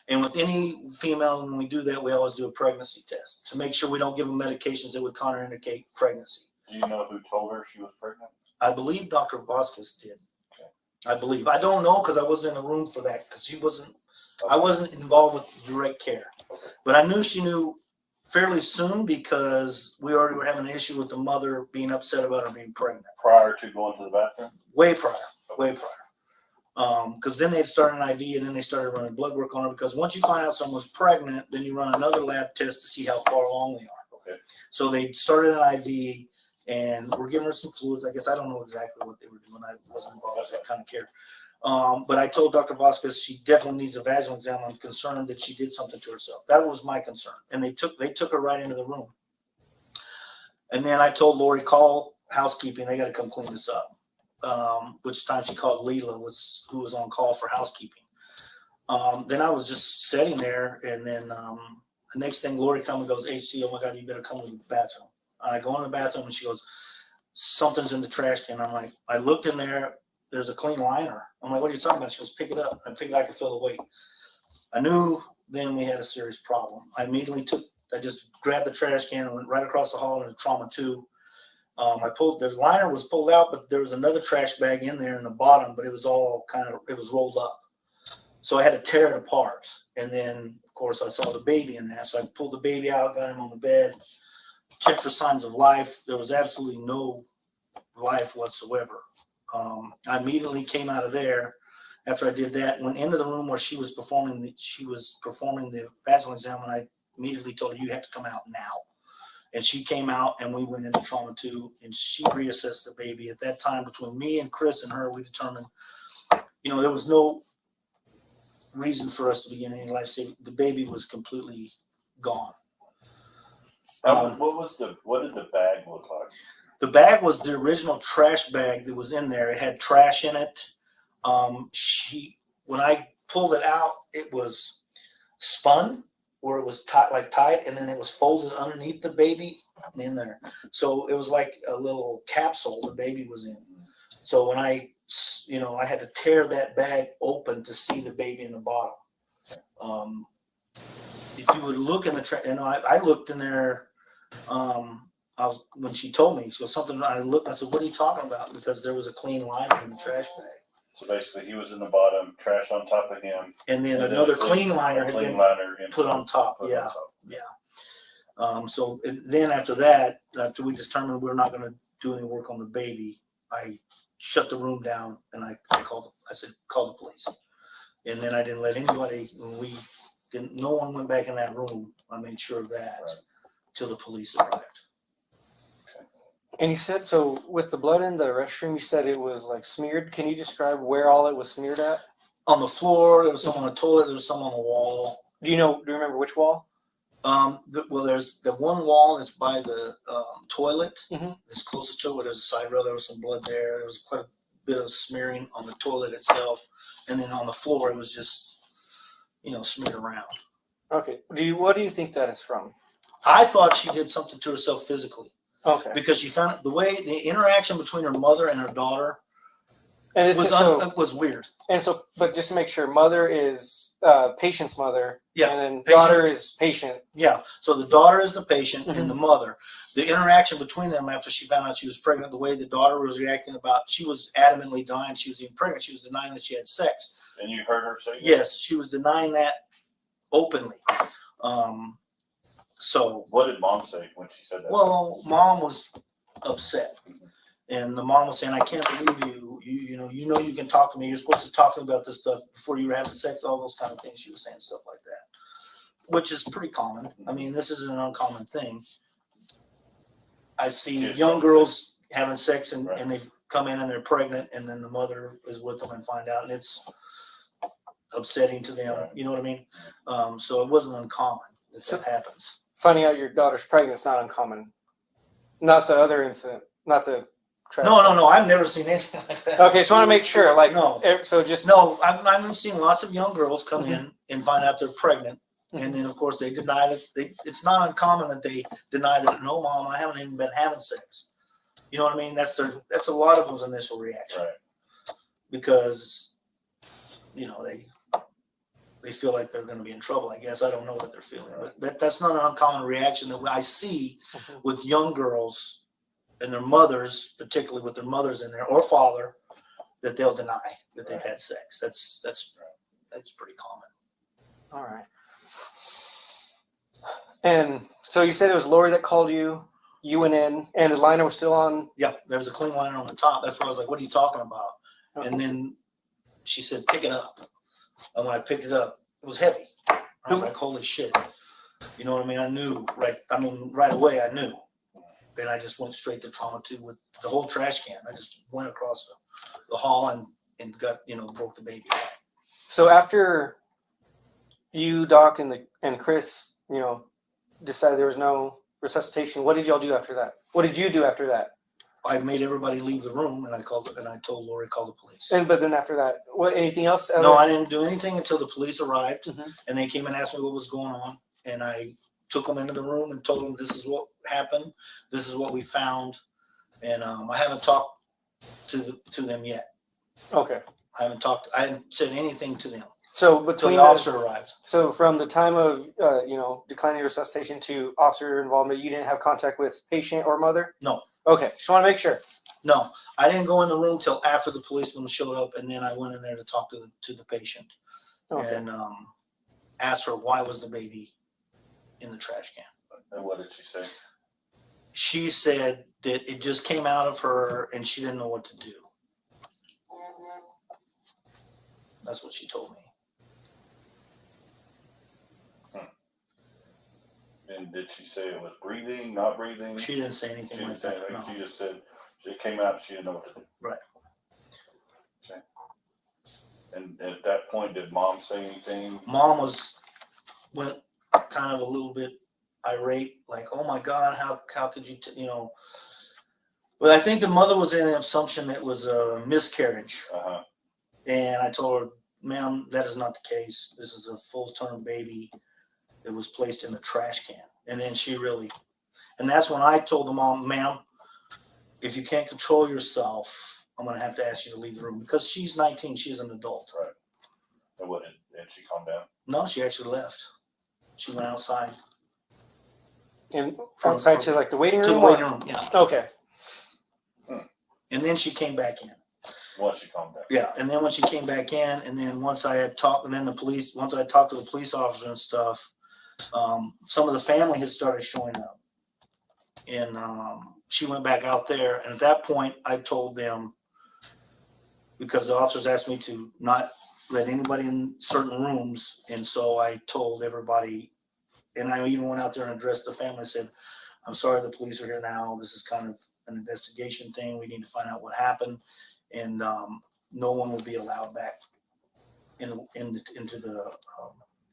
And with any female, when we do that, we always do a pregnancy test to make sure we don't give them medications that would contraindicate pregnancy. Do you know who told her she was pregnant? I believe Dr. Vasquez did. Okay. I believe. I don't know because I wasn't in the room for that because I wasn't involved with direct care. Okay. But I knew she knew fairly soon because we already were having an issue with the mother being upset about her being pregnant. Prior to going to the bathroom? Way prior. Because then they'd start an IV and then they started running blood work on her because once you find out someone's pregnant, then you run another lab test to see how far along they are. Okay. So they started an IV and we're giving her some fluids. I guess I don't know exactly what they were doing. I wasn't involved with that kind of care. But I told Dr. Vasquez she definitely needs a vaginal exam. I'm concerned that she did something to herself. That was my concern. And they took her right into the room. And then I told Lori, call housekeeping. They got to come clean this up. Which time she called Leela, who was on call for housekeeping. Then I was just sitting there, and then the next thing Lori comes and goes, HT, oh my God, you better come to the bathroom. I go in the bathroom and she goes, something's in the trash can. I'm like, I looked in there, there's a clean liner. I'm like, what are you talking about? She goes, pick it up. I picked it, I could feel the weight. I knew then we had a serious problem. I just grabbed the trash can and went right across the hall into trauma 2. The liner was pulled out, but there was another trash bag in there in the bottom, but it was all it was rolled up. So I had to tear it apart. And then, of course, I saw the baby in there. So I pulled the baby out, got him on the bed. checked for signs of life. There was absolutely no life whatsoever. I immediately came out of there after I did that, went into the room where she was performing the vaginal exam, and I immediately told her, you have to come out now. And she came out, and we went into trauma 2, and she reassessed the baby. At that time, between me and Chris and her, we determined, there was no reason for us to begin any life saving. The baby was completely gone. What did the bag look like? The bag was the original trash bag that was in there. It had trash in it. When I pulled it out, it was spun where it was tight, and then it was folded underneath the baby in there. So it was like a little capsule the baby was in. So when I had to tear that bag open to see the baby in the bottom. If you would look in the I looked in there. When she told me, something, I looked, I said, what are you talking about? Because there was a clean liner in the trash bag. So basically he was in the bottom, trash on top of him. And then another clean liner had been put on top. Yeah. So then after that, after we determined we were not going to do any work on the baby, I shut the room down and I call the police. And then I didn't let anybody, no one went back in that room. I made sure of that till the police arrived. And you said, so with the blood in the restroom, you said it was like smeared. Can you describe where all it was smeared at? On the floor, there was some on the toilet, there was some on the wall. Do you remember which wall? There's the one wall that's by the toilet. Mm-hmm. That's closest to it. There's a side rail. There was some blood there. There was quite a bit of smearing on the toilet itself, and then on the floor, it was just, smeared around. Okay. What do you think that is from? I thought she did something to herself physically. Okay. Because she found the interaction between her mother and her daughter was weird. And so, but just to make sure, mother is patient's mother. Yeah. And then daughter is patient. Yeah. So the daughter is the patient Mm-hmm. and the mother. The interaction between them after she found out she was pregnant, the way the daughter was reacting she was adamantly denying she was even pregnant. She was denying that she had sex. And you heard her say that? Yes, she was denying that openly. So what did mom say when she said that? Well, mom was upset. And the mom was saying, I can't believe you. You can talk to me. You're supposed to talk to me about this stuff before you were having sex, all those kind of things. She was saying stuff like that, which is pretty common. I mean, this isn't an uncommon thing. I see young girls having sex and they come in and they're pregnant, and then the mother is with them and find out, and it's upsetting to them. Right. You know what I mean? So it wasn't uncommon that happens. Finding out your daughter's pregnant is not uncommon. Not the other incident. Not the. No. I've never seen anything like that. Okay, so I want to make sure. No. So just no. I've seen lots of young girls come in and find out they're pregnant, and then of course they deny it. It's not uncommon that they deny that. No, mom, I haven't even been having sex. You know what I mean? That's a lot of them's initial reaction, right? Because they feel like they're going to be in trouble. I guess I don't know what they're feeling, but that's not an uncommon reaction that I see with young girls and their mothers, particularly with their mothers in there or father, that they'll deny that they've had sex. That's pretty common. All right. And so you said it was Lori that called you. You went in, and the liner was still on. Yeah, there was a clean liner on the top. That's why I was like, "What are you talking about?" Okay. And then she said, "Pick it up." And when I picked it up, it was heavy. I was like, "Holy shit!" You know what I mean? I knew right away. I knew. Then I just went straight to trauma 2 with the whole trash can. I just went across the hall and got broke the baby out. So after you, Doc, and Chris, decided there was no resuscitation, what did y'all do after that? What did you do after that? I made everybody leave the room, and I told Lori, call the police. But then after that, anything else? No, I didn't do anything until the police arrived, and they came and asked me what was going on, and I took them into the room and told them this is what happened, this is what we found, and I haven't talked to them yet. Okay. I haven't said anything to them. So between the officer arrived. So from the time of declining resuscitation to officer involvement, you didn't have contact with patient or mother? No. Okay, just want to make sure. No, I didn't go in the room till after the policeman showed up, and then I went in there to talk to the patient, and asked her why was the baby in the trash can. And what did she say? she said that it just came out of her and she didn't know what to do. That's what she told me. And did she say it was breathing, not breathing? She didn't say She anything didn't like say that. anything. No. She just said it came out. She didn't know what to do. Right. Okay. And at that point, did mom say anything? Mom went kind of a little bit irate, like, "Oh my God, how could you, you know?" But I think the mother was in the assumption that it was a miscarriage, and I told her, "Ma'am, that is not the case. This is a full-term baby that was placed in the trash can." And then and that's when I told the mom, "Ma'am, if you can't control yourself, I'm going to have to ask you to leave the room," because she's 19, she is an adult. Right. And what did she calm down? No, she actually left. She went outside. And outside to like the waiting room? To the waiting room, yeah. Okay. And then she came back in. Once she calmed down. Yeah, and then when she came back in, and then once I talked to the police officer and stuff, some of the family had started showing up. And she went back out there, and at that point, I told them, because the officers asked me to not let anybody in certain rooms, and so I told everybody, and I even went out there and addressed the family. I said, "I'm sorry, the police are here now. This is kind of an investigation thing. We need to find out what happened, and no one will be allowed back into the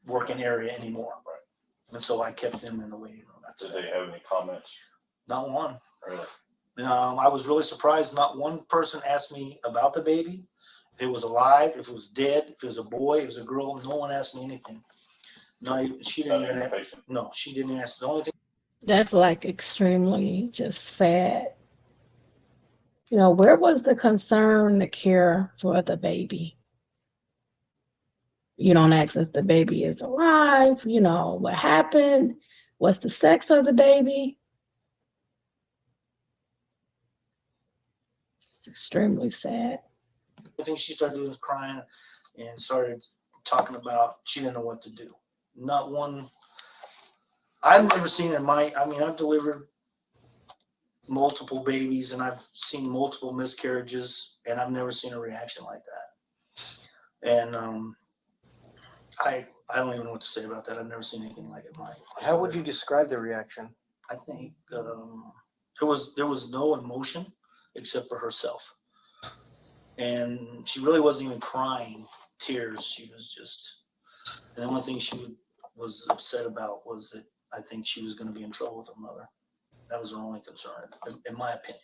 working area anymore." Right. And so I kept them in the waiting room. Did they have any comments? Not one. Really? I was really surprised. Not one person asked me about the baby, if it was alive, if it was dead, if it was a boy, if it was a girl. No one asked me anything. She didn't even ask. No, she didn't ask. The only thing. That's like extremely just sad. You know, where was the concern, the care for the baby? You don't ask if the baby is alive, you know, what happened, what's the sex of the baby. It's extremely sad. I think she started doing was crying and started talking about she didn't know what to do. Not one. I've never seen I've delivered multiple babies and I've seen multiple miscarriages, and I've never seen a reaction like that. And I don't even know what to say about that. I've never seen anything like it in my life. How would you describe the reaction? I think there was no emotion except for herself, and she really wasn't even crying tears. She was just, and the only thing she was upset about was that I think she was going to be in trouble with her mother. That was her only concern, in my opinion.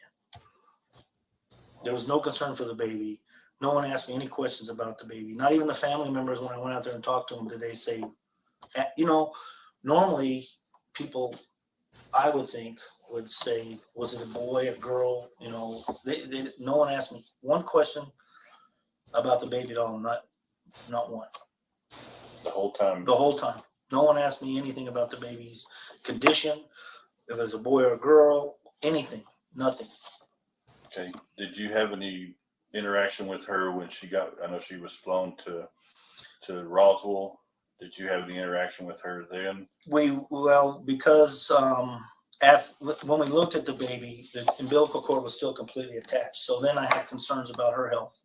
There was no concern for the baby. No one asked me any questions about the baby. Not even the family members, when I went out there and talked to them, did they say, normally people, I would think, would say, was it a boy, a girl? No one asked me one question about the baby at all. Not one. The whole time? The whole time. No one asked me anything about the baby's condition, if it was a boy or a girl, anything, nothing. Okay. Did you have any interaction with her when I know she was flown to Roswell. Did you have any interaction with her then? Because when we looked at the baby, the umbilical cord was still completely attached. So then I had concerns about her health.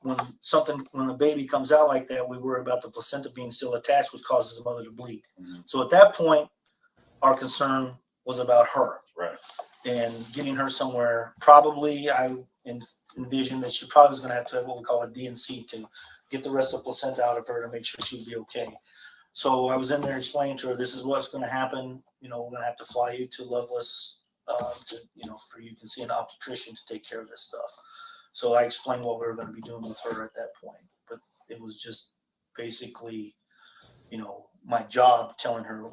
When the baby comes out like that, we worry about the placenta being still attached, which causes the mother to bleed. Mm-hmm. So at that point, our concern was about her. Right. And getting her somewhere. Probably I envisioned that she probably was going to have what we call a D&C to get the rest of the placenta out of her to make sure she would be okay. So I was in there explaining to her, this is what's going to happen. We're going to have to fly you to Loveless for you can see an obstetrician to take care of this stuff. So I explained what we were going to be doing with her at that point. But it was just basically, my job telling her,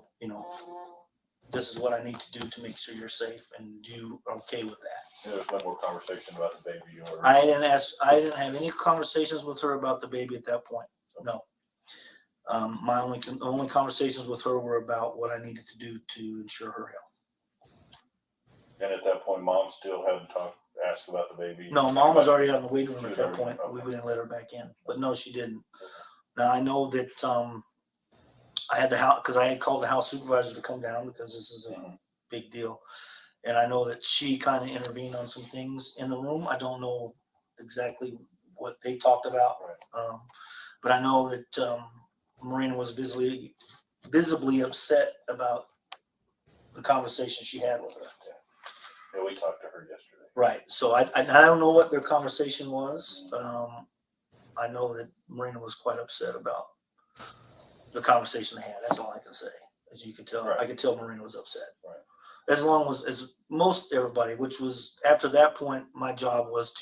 this is what I need to do to make sure you're safe and you are okay with that. There was no more conversation about the baby. I didn't have any conversations with her about the baby at that point. No. My only conversations with her were about what I needed to do to ensure her health. And at that point, mom still hadn't asked about the baby? No, mom was already out in the waiting room at that point. Okay. We didn't let her back in. But no, she didn't. Okay. Now I know that I had because I had called the house supervisor to come down because this is a big deal. And I know that she kind of intervened on some things in the room. I don't know exactly what they talked about. But I know that Marina was visibly upset about the conversation she had with her. Yeah, we talked to her yesterday. Right. So I don't know what their conversation was. I know that Marina was quite upset about the conversation they had. That's all I can say. As you can tell, Right. I could tell Marina was upset. Right. As long as most everybody, which was after that point, my job was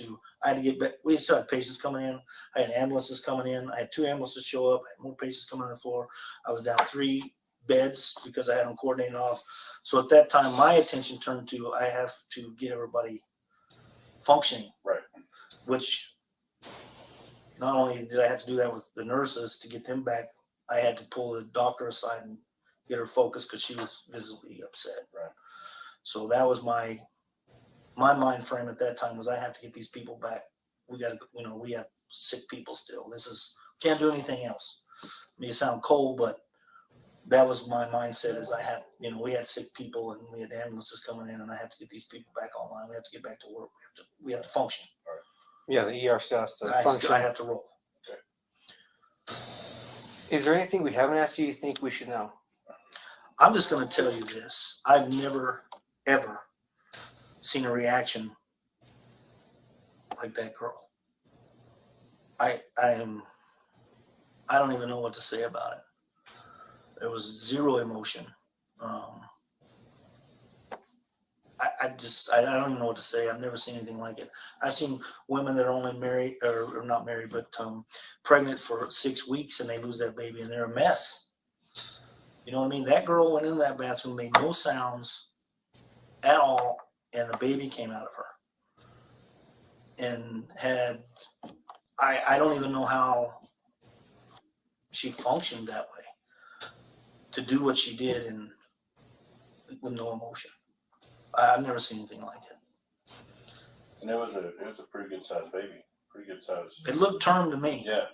I had to get back. We still had patients coming in. I had ambulances coming in. I had 2 ambulances show up. I had more patients coming on the floor. I was down 3 beds because I had them coordinated off. So at that time, my attention turned to I have to get everybody functioning. Right. Which not only did I have to do that with the nurses to get them back, I had to pull the doctor aside and get her focused because she was visibly upset. Right. So that was my mind frame at that time was I have to get these people back. We got to, we have sick people still. Can't do anything else. I mean, you sound cold, but that was my mindset is we had sick people and we had ambulances coming in and I have to get these people back online. We have to get back to work. We have to function. Yeah, the ER still has to I function. I have to roll. Is there anything we haven't asked you think we should know? I'm just going to tell you this. I've never, ever seen a reaction like that girl. I don't even know what to say about it. There was zero emotion. I don't even know what to say. I've never seen anything like it. I've seen women that are only married or not married, but pregnant for 6 weeks and they lose that baby and they're a mess. You know what I mean? That girl went into that bathroom, made no sounds at all, and the baby came out of her. And I don't even know how she functioned that way to do what she did and with no emotion. I've never seen anything like it. And it was a pretty good sized baby. Pretty good size. It looked term to me. Yeah,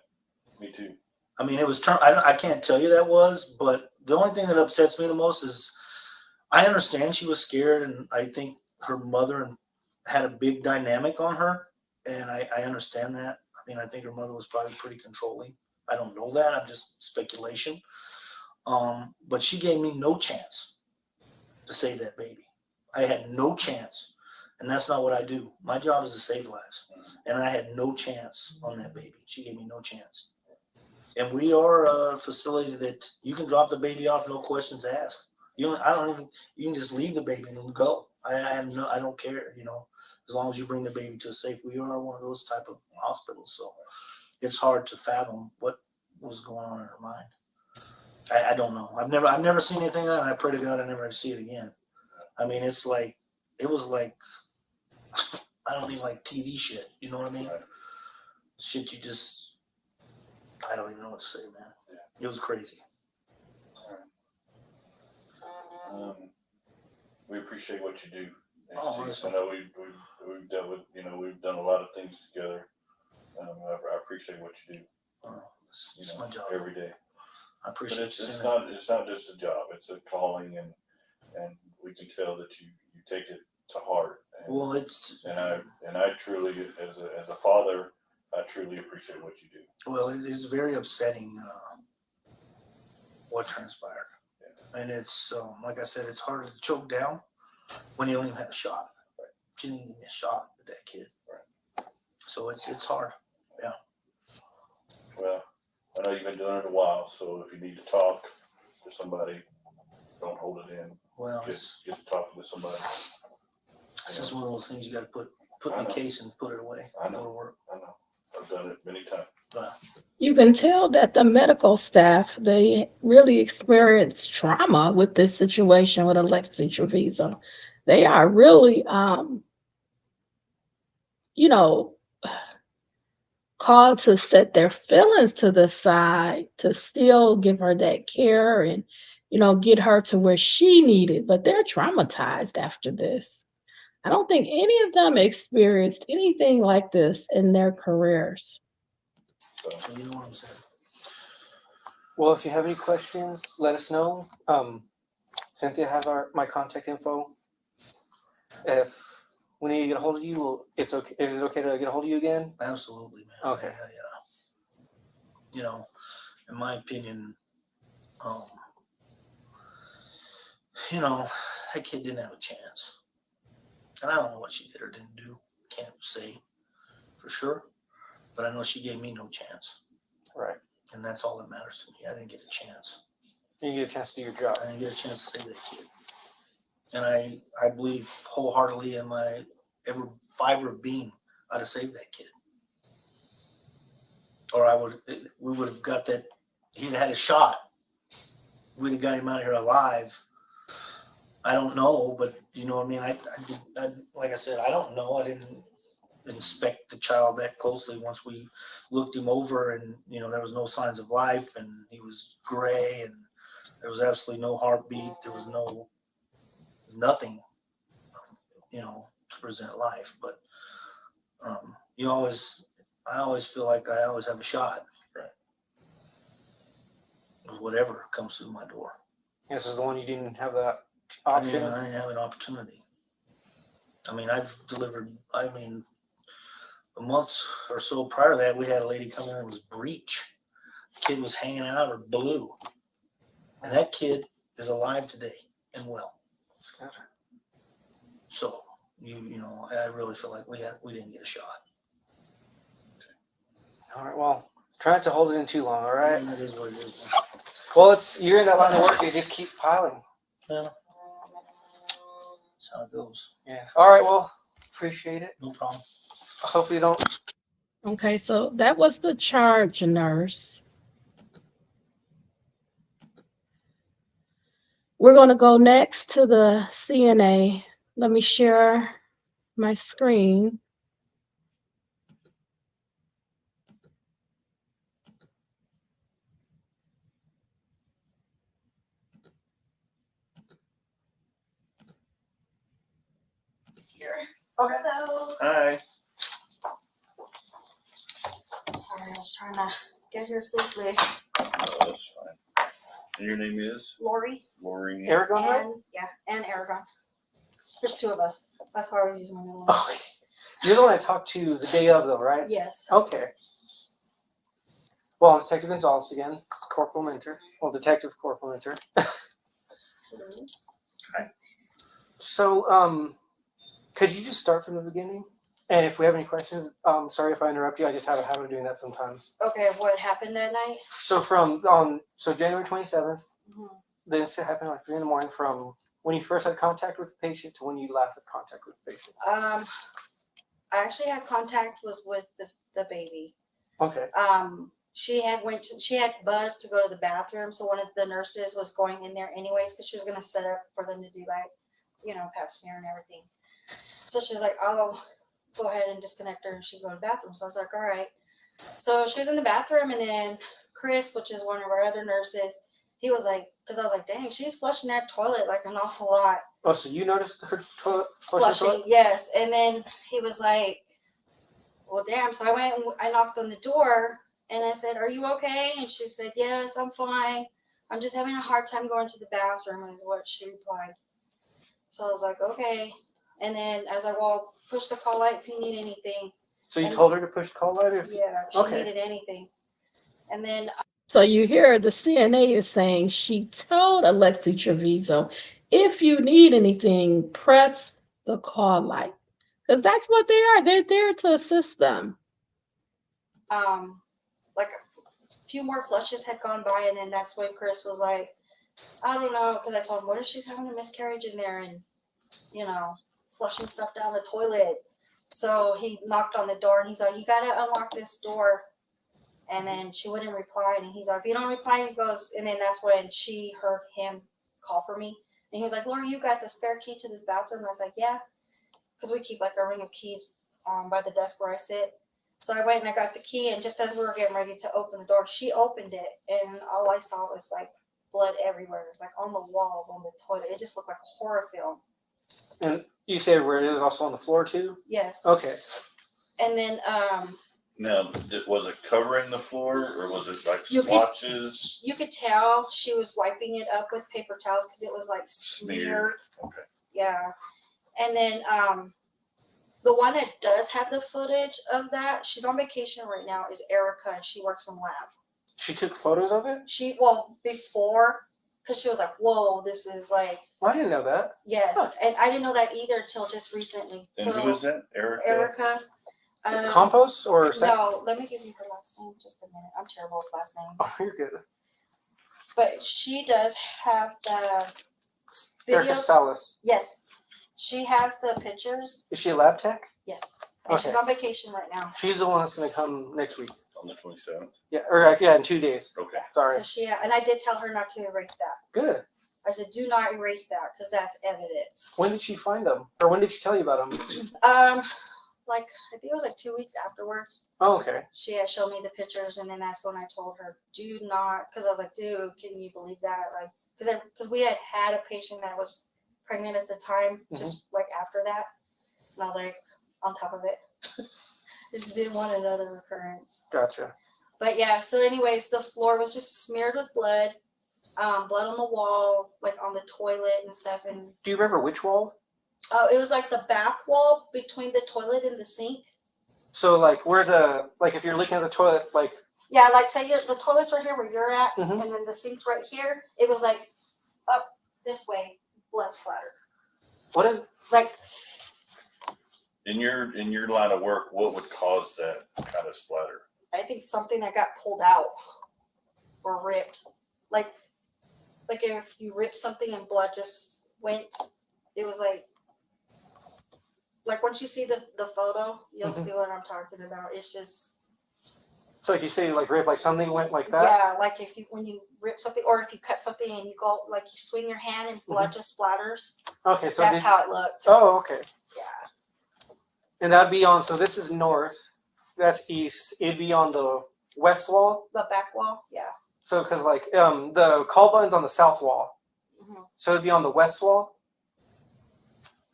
me too. I mean, it was term. I can't tell you that was, but the only thing that upsets me the most is I understand she was scared, and I think her mother had a big dynamic on her, and I understand that. I mean, I think her mother was probably pretty controlling. I don't know that. I'm just speculation. But she gave me no chance to save that baby. I had no chance, and that's not what I do. My job is to save lives, and I had no chance on that baby. She gave me no chance. And we are a facility that you can drop the baby off, no questions asked. You can just leave the baby and go. I don't care, as long as you bring the baby to a safe. We are one of those type of hospitals, so it's hard to fathom what was going on in her mind. I don't know. I've never seen anything like that, and I pray to God I never see it again. I mean, it was like I don't even like TV shit. You know what I mean? Right. Shit, I don't even know what to say, man. Yeah. It was crazy. We appreciate what you do. I know we've dealt with, we've done a lot of things together. I appreciate what you do. It's my job every day. I appreciate it. It's not just a job. It's a calling, and we can tell that you take it to heart. And I truly, as a father, I truly appreciate what you do. Well, it is very upsetting what transpired. Yeah. And it's, like I said, it's hard to choke down when you don't even have a shot. Right. She didn't even get a shot at that kid. Right. So it's hard. Yeah. Well, I know you've been doing it a while, so if you need to talk to somebody, don't hold it in. Well, get to talking to somebody. It's just one of those things you got to put in the case and put it away. I know. Go to work. I know. I've done it many times. You can tell that the medical staff, they really experienced trauma with this situation with Alexee Trevizo. They are really, called to set their feelings to the side to still give her that care and, get her to where she needed. But they're traumatized after this. I don't think any of them experienced anything like this in their careers. So you know what I'm saying? Well, if you have any questions, let us know. Cynthia has my contact info. If we need to get a hold of you, it's okay. Is it okay to get a hold of you again? Absolutely, man. Okay. Yeah. You know, in my opinion, you know, that kid didn't have a chance. And I don't know what she did or didn't do. Can't say for sure. But I know she gave me no chance. Right. And that's all that matters to me. I didn't get a chance. You get a chance to do your job. I didn't get a chance to save that kid. And I believe wholeheartedly in my every fiber of being I'd have saved that kid. Or we would have got that, he'd had a shot. We'd have got him out of here alive. I don't know, but you know what I mean? I like I said, I don't know. I didn't inspect the child that closely. Once we looked him over and, you know, there was no signs of life and he was gray and there was absolutely no heartbeat. There was nothing, you know, to present life. But I always feel like I always have a shot. Right. With whatever comes through my door. This is the one you didn't have that option. I didn't have an opportunity. I mean, I've delivered, a month or so prior to that, we had a lady come in and was breech. The kid was hanging out or blue. And that kid is alive today and well. That's good. So, you know, I really feel like we didn't get a shot. All right. Well, try not to hold it in too long. All right. That is what it is. Well, you're in that line of work. It just keeps piling. Well, that's how it goes. Yeah. All right. Well, appreciate it. No problem. Hopefully you don't. Okay, so that was the charge nurse. We're going to go next to the CNA. Let me share my screen. Here. Okay. Hello. Hi. Sorry, I was trying to get here safely. Oh, that's fine. And your name is Lori Lori. Aragon, right? and Aragon. There's two of us. That's why I was using my middle name. Okay. You're the one I talked to the day of, though, right? Yes. Okay. Well, Detective Gonzalez again. It's Corporal Minter. Well, Detective Corporal Minter. So, could you just start from the beginning? And if we have any questions, sorry if I interrupt you. I just have a habit of doing that sometimes. Okay, what happened that night? So so January 27th, Mm-hmm. the incident happened like 3 a.m. from when you first had contact with the patient to when you last had contact with the patient. I actually had contact with the baby. Okay. She had buzzed to go to the bathroom, so one of the nurses was going in there anyways because she was gonna set up for them to do like, you know, pap smear and everything. So she was like, I'll go ahead and disconnect her and she'd go to the bathroom. So I was like, all right. So she was in the bathroom and then Chris, which is one of our other nurses, he was like, because I was like, dang, she's flushing that toilet like an awful lot. Oh, so you noticed her toilet Flushing, yes. And then he was like, well, damn. So I went and I knocked on the door and I said, are you okay? And she said, yes, I'm fine. I'm just having a hard time going to the bathroom is what she replied. So I was like, okay. And then I was like, well, push the call light if you need anything. So you told her to push the call light? Yeah, if she Okay. needed anything. And then So you hear the CNA is saying she told Alexee Trevizo, if you need anything, press the call light. Because that's what they are. They're there to assist them. like a few more flushes had gone by, and then that's when Chris was like, I don't know, because I told him, what if she's having a miscarriage in there and, you know, flushing stuff down the toilet? So he knocked on the door and he's like, you gotta unlock this door. And then she wouldn't reply, and he's like, if you don't reply, he goes, and then that's when she heard him call for me. And he was like, Laura, you got the spare key to this bathroom? And I was like, yeah, because we keep like a ring of keys by the desk where I sit. So I went and I got the key, and just as we were getting ready to open the door, she opened it, and all I saw was like blood everywhere, like on the walls, on the toilet. It just looked like a horror film. And you say where it is also on the floor too? Yes. Okay. And then Now, was it covering the floor or was it like You could- splotches? You could tell she was wiping it up with paper towels because it was like smeared. Okay. Yeah. And then the one that does have the footage of that, she's on vacation right now, is Erica, and she works in lab. She took photos of it? Before, because she was like, whoa, this is like, Well, I didn't know that. yes. Huh. And I didn't know that either until just recently. And who is that? Erica? Erica. Compost or No, let me give you her last name just a minute. I'm terrible with last names. Oh, you're good. But she does have the Erica videos. Salas. Yes. She has the pictures. Is she a lab tech? Yes. And she's Okay. on vacation right now. She's the one that's going to come next week. On the 27th. Yeah, or yeah, in 2 days. Okay. Sorry. So and I did tell her not to erase that. Good. I said, do not erase that because that's evidence. When did she find them? Or when did she tell you about them? Like I think it was like 2 weeks afterwards. Oh, okay. She had showed me the pictures, and then that's when I told her, do not, because I was like, dude, can you believe that? Like, because we had a patient that was pregnant at the time, just like after that, and I was like on top of it. Just didn't want another recurrence. Gotcha. But yeah, so anyways, the floor was just smeared with blood, blood on the wall, like on the toilet and stuff, and Do you remember which wall? it was like the back wall between the toilet and the sink. So, like, if you're looking at the toilet, like, Yeah, like say the toilet's right here where you're at, Mhm. and then the sink's right here. It was like up this way, blood splatter. what if, Like In your line of work, what would cause that kind of splatter? I think something that got pulled out or ripped. Like if you rip something and blood just went, it was like once you see the photo, you'll see what I'm talking about. It's just so like you say, like, rip, like something went like that? yeah, like when you rip something or if you cut something and you go like you swing your hand and blood just splatters. Okay, so That's how it looked. Oh, okay. Yeah. And that'd be on, so this is north, that's east, it'd be on the west wall. The back wall, yeah. So, because, like, the call button's on the south wall. Hmm. So it'd be on the west wall?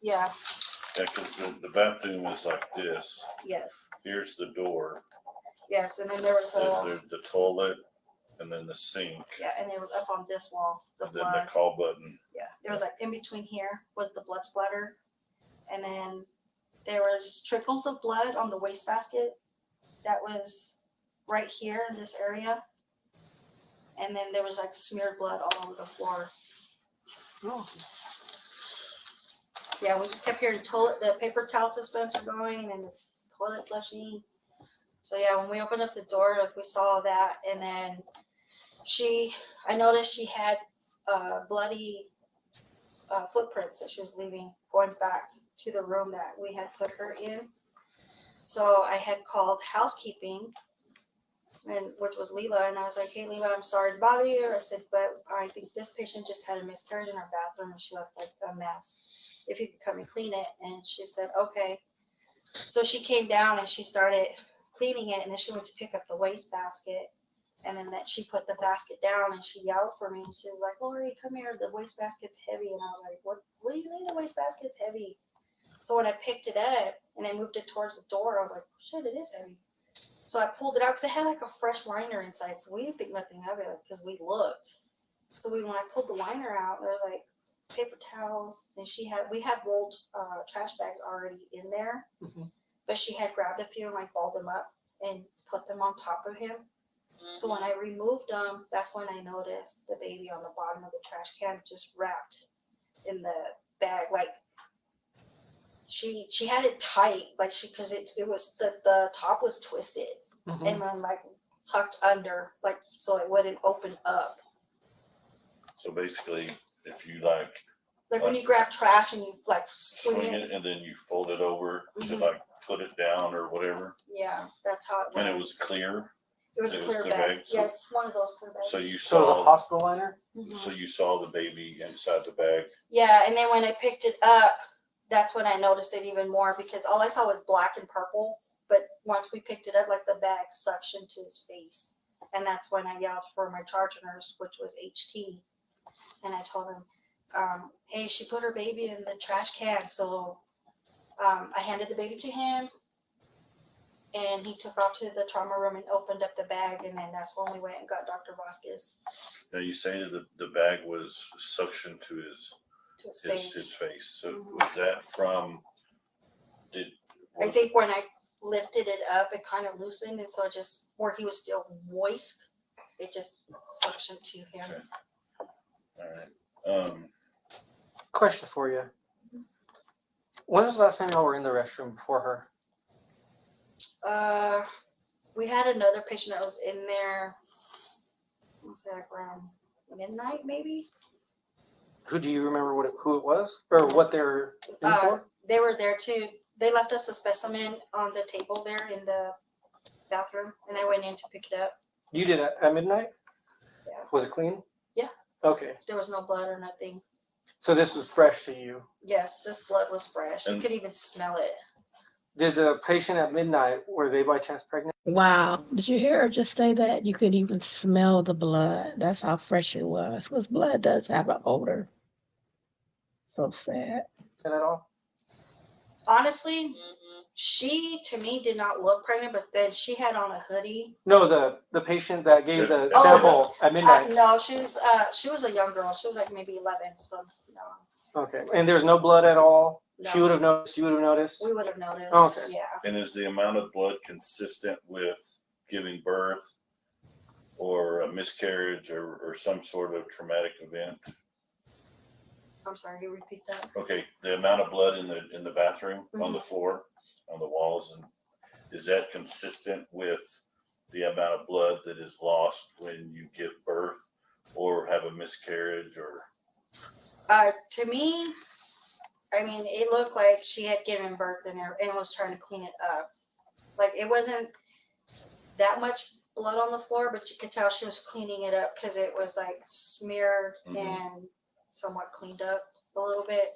Yeah. Yeah, because the bathroom is like this. Yes. Here's the door. Yes, and then there was There's the toilet, and then the sink, yeah, and it was up on this wall, the and then blood. the call button. Yeah, there was like in between here was the blood splatter, and then there was trickles of blood on the wastebasket that was right here in this area, and then there was like smeared blood all over the floor. Oh. Yeah, we just kept hearing the paper towel dispenser going and the toilet flushing. So yeah, when we opened up the door, like we saw that, and then I noticed she had bloody footprints that she was leaving, going back to the room that we had put her in. So I had called housekeeping, which was Leela, and I was like, "Hey, Leela, I'm sorry to bother you." I said, "But I think this patient just had a miscarriage in our bathroom, and she left like a mess. If you could come and clean it." And she said, "Okay." So she came down and she started cleaning it, and then she went to pick up the wastebasket, and then that she put the basket down and she yelled for me, and she was like, "Lori, come here, the wastebasket's heavy." And I was like, what do you mean the wastebasket's heavy? So when I picked it up and I moved it towards the door, I was like, shit, it is heavy. So I pulled it out because it had like a fresh liner inside, so we didn't think nothing of it because we looked. So when I pulled the liner out, there was like paper towels, and we had rolled trash bags already in there, but she had grabbed a few and like balled them up and put them on top of him. So when I removed them, that's when I noticed the baby on the bottom of the trash can just wrapped in the bag. Like she had it tight, like because it was the top was twisted and then like tucked under, like so it wouldn't open up. So basically, if you like When you grab trash and you like swing it and then you fold it over to like put it down or whatever, Yeah, that's how it went. and it was clear. It was a clear bag. So, Yeah, it's one of those clear bags. so you So it was a saw. hospital liner? So you saw the baby inside the bag. Yeah, and then when I picked it up, that's when I noticed it even more because all I saw was black and purple. But once we picked it up, like the bag suctioned to his face. And that's when I yelled for my charge nurse, which was HT. And I told him, hey, she put her baby in the trash can. So I handed the baby to him. and he took off to the trauma room and opened up the bag, and then that's when we went and got Dr. Vasquez Now you say that the bag was suctioned to his to his his face. face. So Mhm. was that from? I think when I lifted it up, it kind of loosened, and so just where he was still moist, it just suctioned to him. Okay. All right. Question for you. When was the last time y'all were in the restroom before her? We had another patient that was in there. What's that, around midnight, maybe? Who do you remember who it was or what they're in for? They were there too. They left us a specimen on the table there in the bathroom, and I went in to pick it up. You did it at midnight? Yeah. Was it clean? Yeah. Okay. There was no blood or nothing. So this was fresh to you. Yes, this blood was fresh. You And- could even smell it. Did the patient at midnight, were they by chance pregnant? Wow. Did you hear her just say that? You could even smell the blood. That's how fresh it was. Because blood does have an odor. So sad. At all? Honestly, she to me did not look pregnant, but then she had on a hoodie. No, the patient that gave the Oh, sample at midnight. No, she was a young girl. She was like maybe 11. So no, Okay. And there's no blood at all? No. She would have noticed, you would have noticed? we would have noticed. Okay. Yeah. And is the amount of blood consistent with giving birth or a miscarriage or some sort of traumatic event? I'm sorry. You repeat that? Okay, the amount of blood in the bathroom on the floor, on the walls, and is that consistent with the amount of blood that is lost when you give birth or have a miscarriage or? To me, I mean, it looked like she had given birth in there and was trying to clean it up. Like it wasn't that much blood on the floor, but you could tell she was cleaning it up because it was like smeared and somewhat cleaned up a little bit.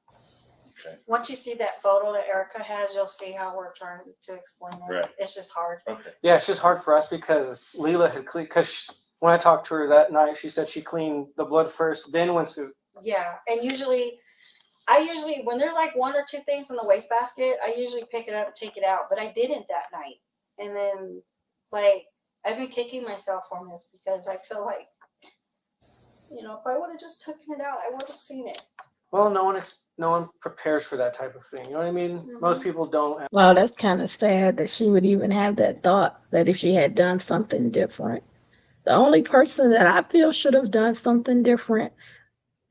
Okay. Once you see that photo that Erica has, you'll see how we're trying to explain it. Right. It's just hard. Okay. Yeah, it's just hard for us because Leela had cleaned, because when I talked to her that night, she said she cleaned the blood first, then went to. Yeah, and I usually when there's like one or two things in the wastebasket, I usually pick it up and take it out. But I didn't that night, and then like I've been kicking myself on this because I feel like, if I would have just taken it out, I would have seen it. Well, no one prepares for that type of thing. You know what I mean? Most people don't. Wow, that's kind of sad that she would even have that thought that if she had done something different. The only person that I feel should have done something different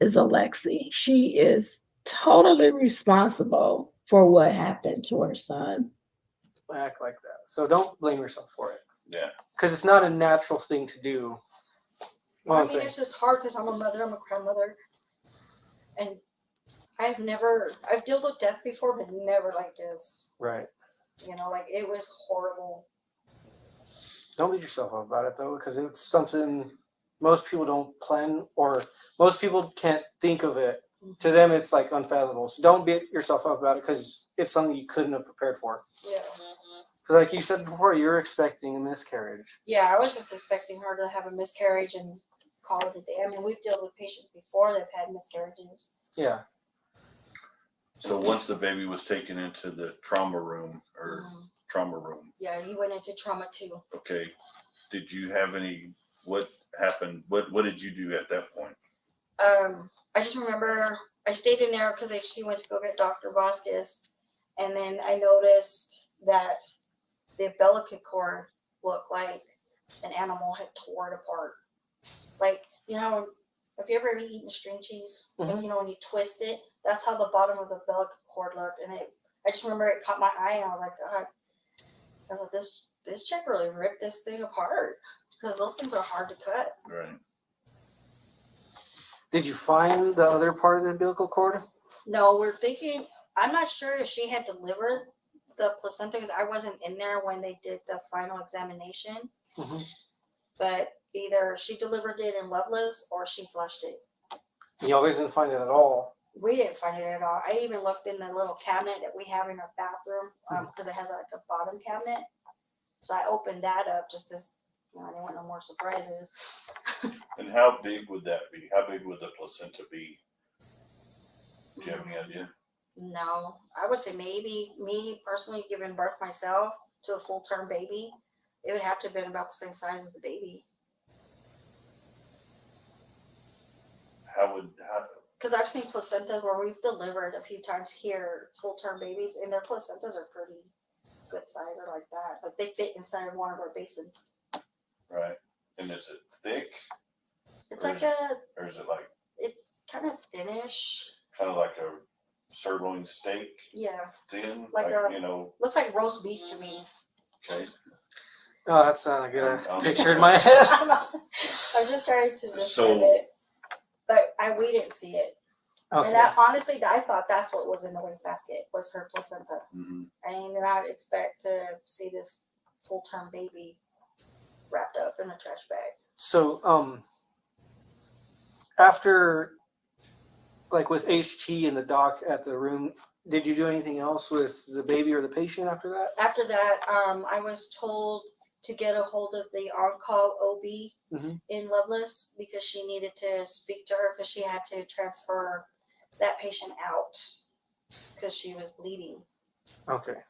is Alexee. She is totally responsible for what happened to her son. Act like that. So don't blame yourself for it. Yeah. Because it's not a natural thing to do. I mean, it's just hard because I'm a mother, I'm a grandmother, and I've dealt with death before, but never like this. Right. Like it was horrible. Don't beat yourself up about it though, because it's something most people don't plan, or most people can't think of it. To them, it's like unfathomable. So don't beat yourself up about it because it's something you couldn't have prepared for. Yeah. Because like you said before, you're expecting a miscarriage. Yeah, I was just expecting her to have a miscarriage and call it a day. I mean, we've dealt with patients before that have had miscarriages. Yeah. So once the baby was taken into the trauma room trauma room, Yeah, you went into trauma too. okay, did you have what happened? What did you do at that point? I just remember I stayed in there because she went to go get Dr. Vasquez, and then I noticed that the umbilical cord looked like an animal had tore it apart. Like, have you ever eaten string cheese? Like, when you twist it, that's how the bottom of the umbilical cord looked. And I just remember it caught my eye, and I was like, God, this chick really ripped this thing apart because those things are hard to cut. Right. Did you find the other part of the umbilical cord? No, I'm not sure if she had delivered the placenta because I wasn't in there when they did the final examination. But either she delivered it in Loveless or she flushed it. You guys didn't find it at all. We didn't find it at all. I even looked in the little cabinet that we have in our bathroom because it has like a bottom cabinet. So I opened that up just as I didn't want no more surprises. And how big would that be? How big would the placenta be? Do you have any idea? No, I would say maybe me personally giving birth myself, to a full-term baby, it would have to have been about the same size as the baby. How Because I've seen placentas where we've delivered a few times here, full-term babies, and their placentas are pretty good size or like that. Like they fit inside of one of our basins. right? And is it thick It's Or like is- a, or is it like it's kind of thinnish. kind of like a sirloin steak Yeah, thin? Like a- you know, looks like roast beef to me. okay. Oh, that's not a good Um, picture in my head. I'm just trying to describe So- it, but we didn't see it. Okay. And that honestly, I thought that's what was in the wastebasket was her placenta. Mhm. I did not expect to see this full-term baby wrapped up in a trash bag. So, after, like with HT and the doc at the room, did you do anything else with the baby or the patient after that? After that, I was told to get a hold of the on-call OB Mhm. in Loveless because she needed to speak to her because she had to transfer that patient out because she was bleeding. Okay.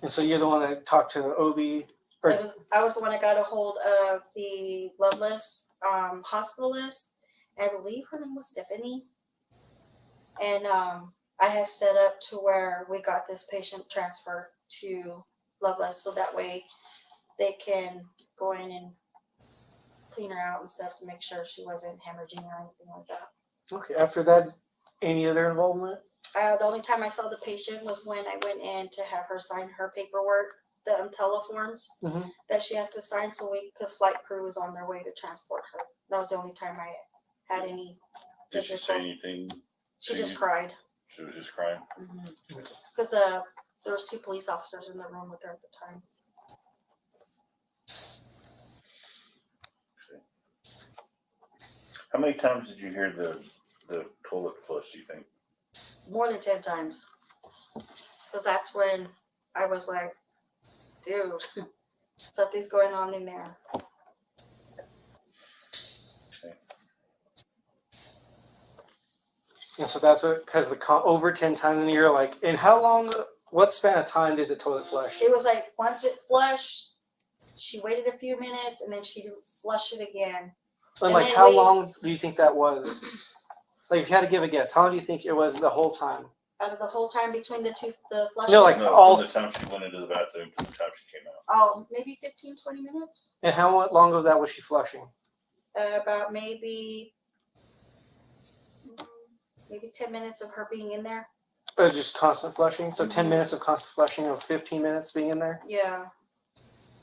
And so you're the one that talked to the OB? Or, I was the one that got a hold of the Loveless hospitalist. I believe her name was Stephanie. And I had set up to where we got this patient transferred to Loveless so that way they can go in and clean her out and stuff to make sure she wasn't hemorrhaging or anything like that. okay. After that, any other involvement? The only time I saw the patient was when I went in to have her sign her paperwork, the teleforms Mhm. that she has to sign. So because flight crew was on their way to transport her. That was the only time I had any. Did she say anything? She to just you? cried She was just crying. because there was 2 police officers in the room with her at the time. How many times did you hear the toilet flush, do you think? More than 10 times. Because that's when I was like, dude, something's going on in there. Okay. And so that's what, because over 10 times in a year, like, and how long, what span of time did the toilet flush? It was like once it flushed, she waited a few minutes and then she didn't flush it again. And and like, then how we- long do you think that was? Like, if you had to give a guess, how long do you think it was the whole time? Out of the whole time between the flushing? No, like- No, all- from the time she went into the bathroom to the time she came out. Oh, maybe 15, 20 minutes. And how long of that was she flushing? About maybe 10 minutes of her being in there. It was just constant flushing? So 10 minutes of constant flushing of 15 minutes being in there? Yeah.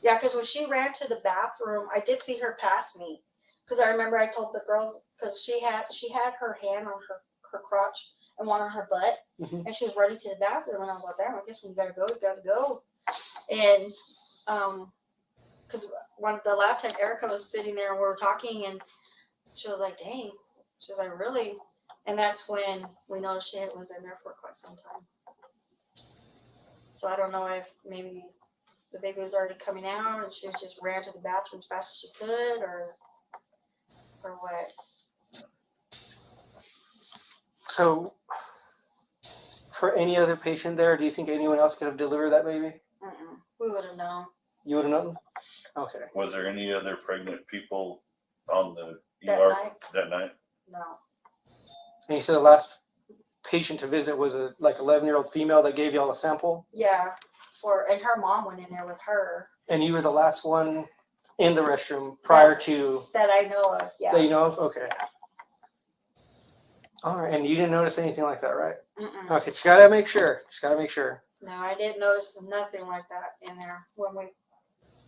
Yeah, because when she ran to the bathroom, I did see her pass me. Because I remember I told the girls, because she had her hand on her crotch and one on her butt. Mhm. And she was running to the bathroom. And I was like, damn, I guess we gotta go, we gotta go. And because one of the lab tech, Erica, was sitting there and we were talking and she was like, dang. She was like, really? And that's when we noticed she was in there for quite some time. So I don't know if maybe the baby was already coming out and she was just ran to the bathroom as fast as she could or what. So, for any other patient there, do you think anyone else could have delivered that baby? Mm-mm. We would have known. You would have known? Okay. Was there any other pregnant people on the That ER night? that night? No. And you said the last patient to visit was a like 11-year-old female that gave y'all a sample, Yeah. And her mom went in there with her and you were the last one in the restroom prior to that I know of. Yeah. that you know of. Okay. All right, and you didn't notice anything like that, right? Mm-mm. Okay, just gotta make sure. Just gotta make sure. No, I didn't notice nothing like that in there when we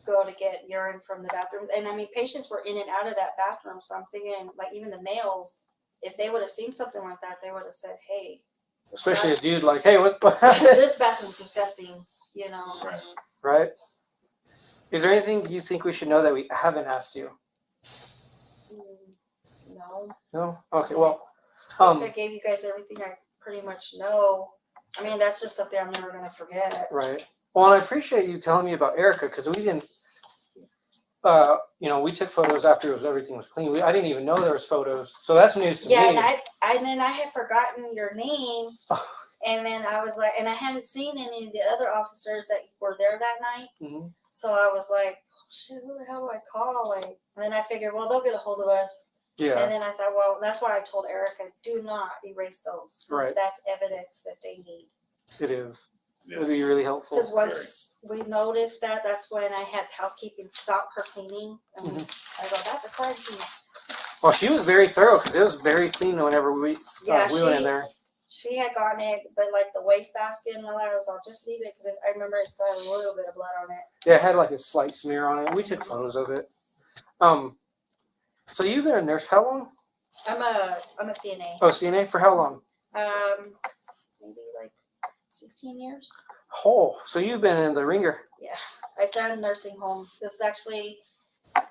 go to get urine from the bathroom. And I mean, patients were in and out of that bathroom. So I'm thinking, like, even the males, if they would have seen something like that, they would have said, hey. Especially a dude like, hey, what? This bathroom's disgusting, you know. Right. Right? Is there anything you think we should know that we haven't asked you? No. No? Okay, well, I think I gave you guys everything I pretty much know. I mean, that's just something I'm never going to forget. right. Well, and I appreciate you telling me about Erica because we didn't, we took photos after everything was clean. I didn't even know there was photos. So that's news to Yeah, me. and then I had forgotten your name. And then I was like, and I hadn't seen any of the other officers that were there that night. Mhm. So I was like, oh, shit, who the hell do I call? Like, and then I figured, well, they'll get a hold of us. Yeah. And then I thought, well, that's why I told Erica, do not erase those. 'Cause Right. that's evidence that they need. It is. It'd Yes. be really helpful. Because once we noticed that, that's when I had housekeeping stop her cleaning. And I go, that's a crime scene. Well, she was very thorough because it was very clean whenever we Yeah, we went in there. She had gotten it, but like the wastebasket and all that, I was all, just leave it because I remember it still had a little bit of blood on it. Yeah, it had like a slight smear on it. We took photos of it. So you've been a nurse how long? I'm a CNA. Oh, CNA for how long? Maybe like 16 years. Oh, so you've been in the ringer. Yeah, I've done nursing home. This is actually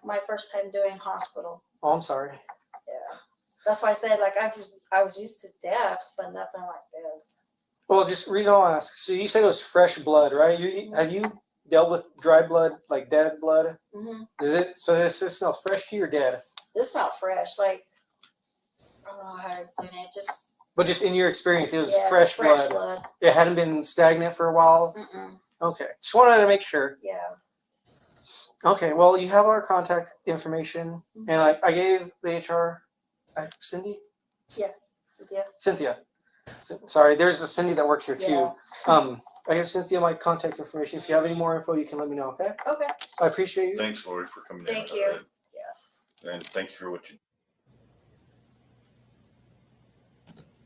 my first time doing hospital. Oh, I'm sorry. Yeah, that's why I said like I was used to deaths, but nothing like this. Well, just reason I'll ask. So you said it was fresh blood, right? Have you dealt with dry blood, like dead blood? Mm-hmm. Does this smell fresh to you or dead? This smelled fresh. Like I don't know how to explain it. But just in your experience, it was Yeah, fresh blood. It hadn't been stagnant for a while. Mm-mm. Okay, just wanted to make sure. Yeah. Okay, well, you have our contact information, and I gave the HR, Cindy? Cynthia. Sorry, there's a Cindy that works here too. Yeah. I give Cynthia my contact information. If you have any more info, you can let me know, okay? Okay. I appreciate you. Thanks, Lori, for coming down. Thank you. And thank you for what you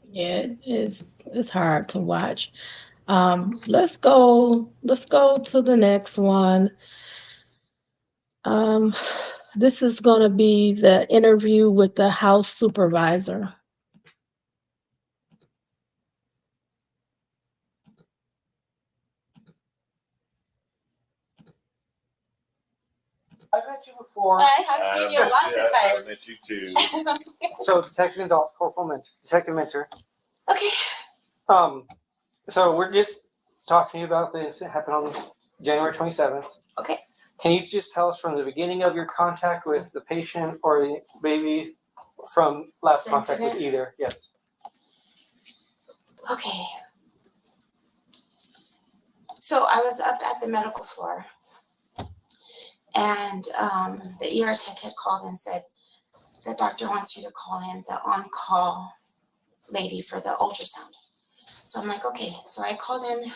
Yeah, it's hard to watch. Let's go to the next one. This is going to be the interview with the house supervisor. I've met you before. I have seen you lots of I times. met you too. So, Detective Gonzalez, Corporal Mentor, Detective Mentor. Okay. So we're just talking about the incident happened on January 27th. Okay. Can you just tell us from the beginning of your contact with the patient or maybe from last contact with either? Yes. Okay. So I was up at the medical floor and the ER tech had called and said, the doctor wants you to call in the on-call lady for the ultrasound. So I'm like, okay. So I called in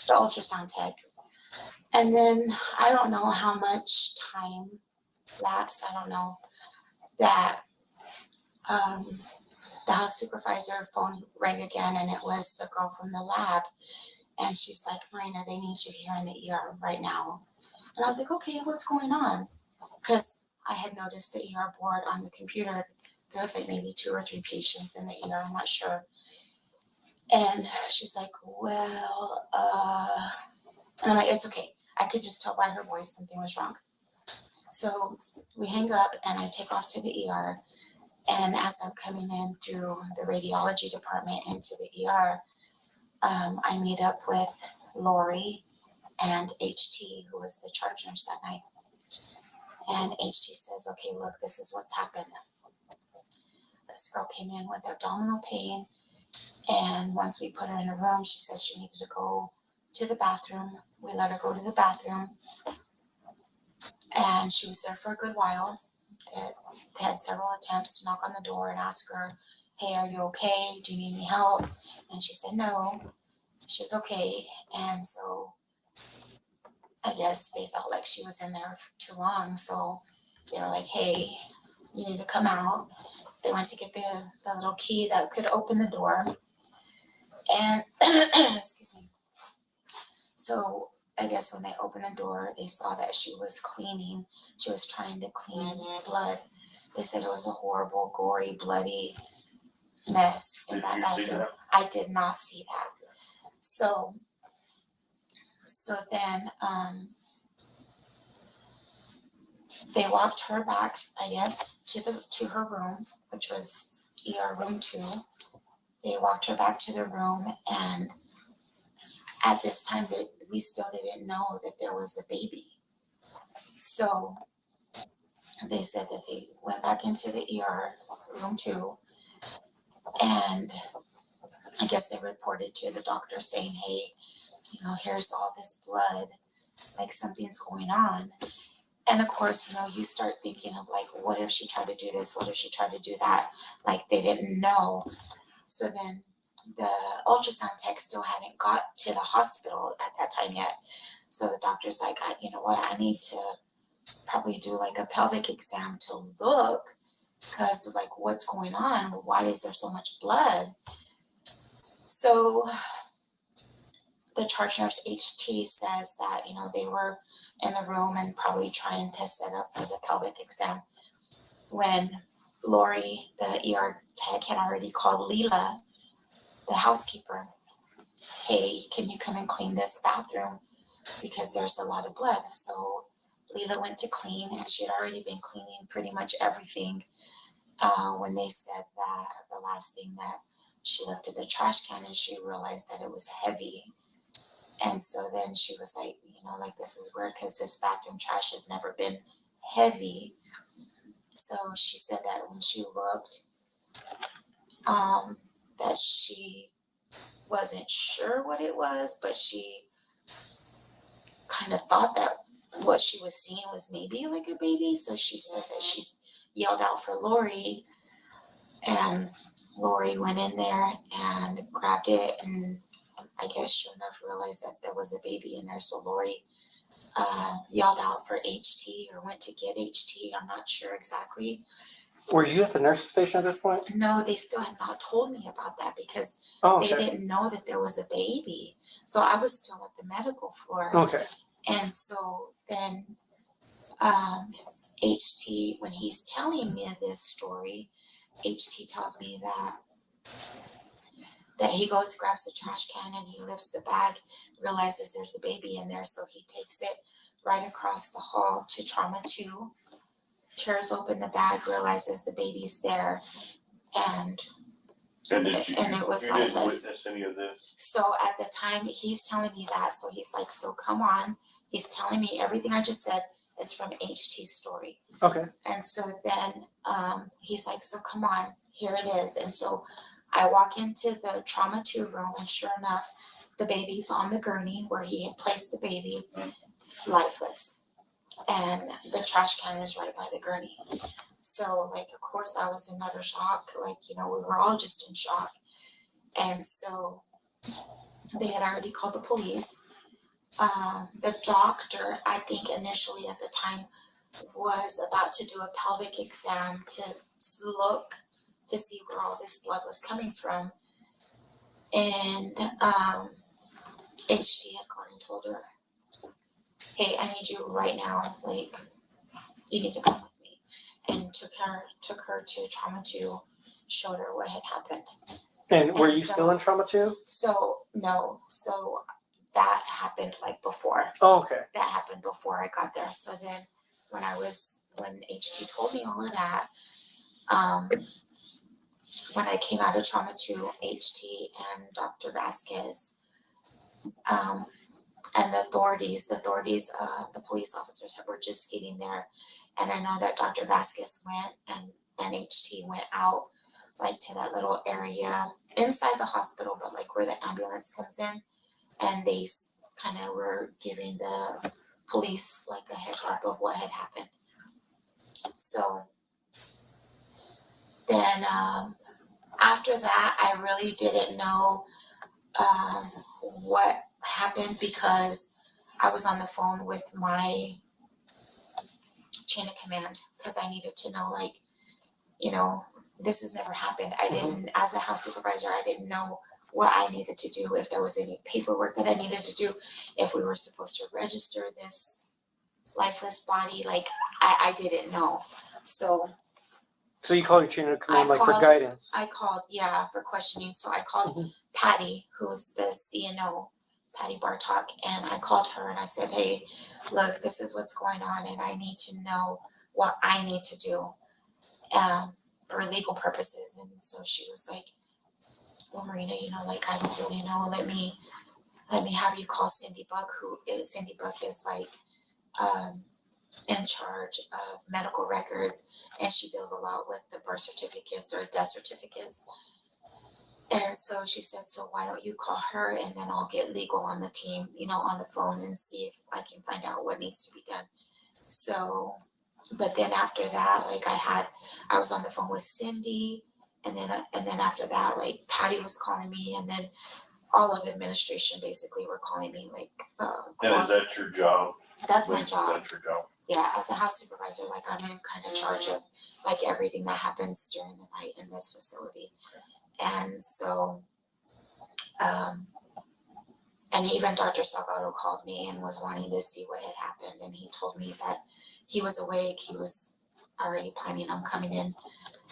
the ultrasound tech. And then I don't know how much time lapsed. I don't know that the house supervisor phone rang again, and it was the girl from the lab. And she's like, Marina, they need you here in the ER right now. And I was like, okay, what's going on? Because I had noticed the ER board on the computer. There was like maybe 2 or 3 patients in the ER. I'm not sure. And she's like, well, and I'm like, it's okay. I could just tell by her voice something was wrong. So we hang up and I take off to the ER. And as I'm coming in through the radiology department into the ER, I meet up with Lori and HT, who was the charge nurse that night. And HT says, okay, look, this is what's happened. This girl came in with abdominal pain. And once we put her in a room, she said she needed to go to the bathroom. We let her go to the bathroom. And she was there for a good while. They had several attempts to knock on the door and ask her, hey, are you okay? Do you need any help? And she said no. She was okay. And so I guess they felt like she was in there for too long. So they were like, hey, you need to come out. They went to get the little key that could open the door. And, excuse me. So I guess when they opened the door, they saw that she was cleaning. She was trying to clean blood. They said it was a horrible, gory, bloody mess in that bathroom. I did not see that. So then they walked her back, I guess, to her room, which was ER room 2. They walked her back to the room, and at this time we still didn't know that there was a baby. So they said that they went back into the ER room 2, and I guess they reported to the doctor saying, hey, you know, here's all this blood, like something's going on. And of course, you know, you start thinking of like, what if she tried to do this? What if she tried to do that? Like they didn't know. So then the ultrasound tech still hadn't got to the hospital at that time yet. So the doctor's like, you know what, I need to probably do like a pelvic exam to look, because like what's going on? Why is there so much blood? So the charge nurse HT says that, you know, they were in the room and probably trying to set up for the pelvic exam when Lori, the ER tech, had already called Leela, the housekeeper. Hey, can you come and clean this bathroom? Because there's a lot of blood. So Leela went to clean, and she had already been cleaning pretty much everything when they said that the last thing that she lifted the trash can and she realized that it was heavy. And so then she was like, you know, like this is weird because this bathroom trash has never been heavy. So she said that when she looked, that she wasn't sure what it was, but she kind of thought that what she was seeing was maybe like a baby. So she said that she yelled out for Lori, and Lori went in there and grabbed it, and I guess sure enough realized that there was a baby in there. So Lori yelled out for HT or went to get HT. I'm not sure exactly. Were you at the nurse's station at this point? No, they still had not told me about that because Okay. they didn't know that there was a baby. So I was still at the medical floor. Okay. And so then HT, when he's telling me this story, HT tells me that he goes, grabs the trash can, and he lifts the bag, realizes there's a baby in there, so he takes it right across the hall to trauma 2, tears open the bag, realizes the baby's there, and it was you lifeless. didn't witness any of this? So at the time he's telling me that, so he's like, so come on. He's telling me everything I just said is from HT's story. Okay. And so then he's like, so come on, here it is. And so I walk into the trauma 2 room, and sure enough, the baby's on the gurney where he had placed the baby, lifeless. And the trash can is right by the gurney. So like, of course I was in utter shock. Like, you know, we were all just in shock. And so they had already called the police. The doctor, I think initially at the time, was about to do a pelvic exam to look to see where all this blood was coming from. And HT had gone and told her, hey, I need you right now, like, you need to come with me. And took her to trauma 2, showed her what had happened. And were you still in trauma 2? So no, so that happened like before. Oh, okay. That happened before I got there. So then when HT told me all of that, when I came out of trauma 2, HT and Dr. Vasquez, and the authorities, the police officers were just getting there. And I know that Dr. Vasquez went and HT went out like to that little area inside the hospital, but like where the ambulance comes in, and they kind of were giving the police like a heads up of what had happened. So then after that, I really didn't know what happened because I was on the phone with my chain of command because I needed to know, like, you know, this has never happened. I didn't, as a house supervisor, I didn't know what I needed to do, if there was any paperwork that I needed to do, if we were supposed to register this lifeless body. Like, I didn't know. So you called your chain of command for guidance? I called, yeah, for questioning. So I called Patty, who's the CNO, Patty Bartok, and I called her and I said, hey, look, this is what's going on and I need to know what I need to do for legal purposes. And so she was like, well, Marina, you know, like, I don't really know. Let me have you call Cindy Buck, Cindy Buck is like in charge of medical records, and she deals a lot with the birth certificates or death certificates. And so she said, so why don't you call her and then I'll get legal on the team, on the phone and see if I can find out what needs to be done. So, but then after that, like I was on the phone with Cindy, and then after that, like Patty was calling me, and then all of administration basically were calling me, like. And is that your job? That's my job. That's your job. Yeah, as a house supervisor, like I'm in kind of charge of like everything that happens during the night in this facility. And so, and even Dr. Salgado called me and was wanting to see what had happened. And he told me that he was awake. He was already planning on coming in,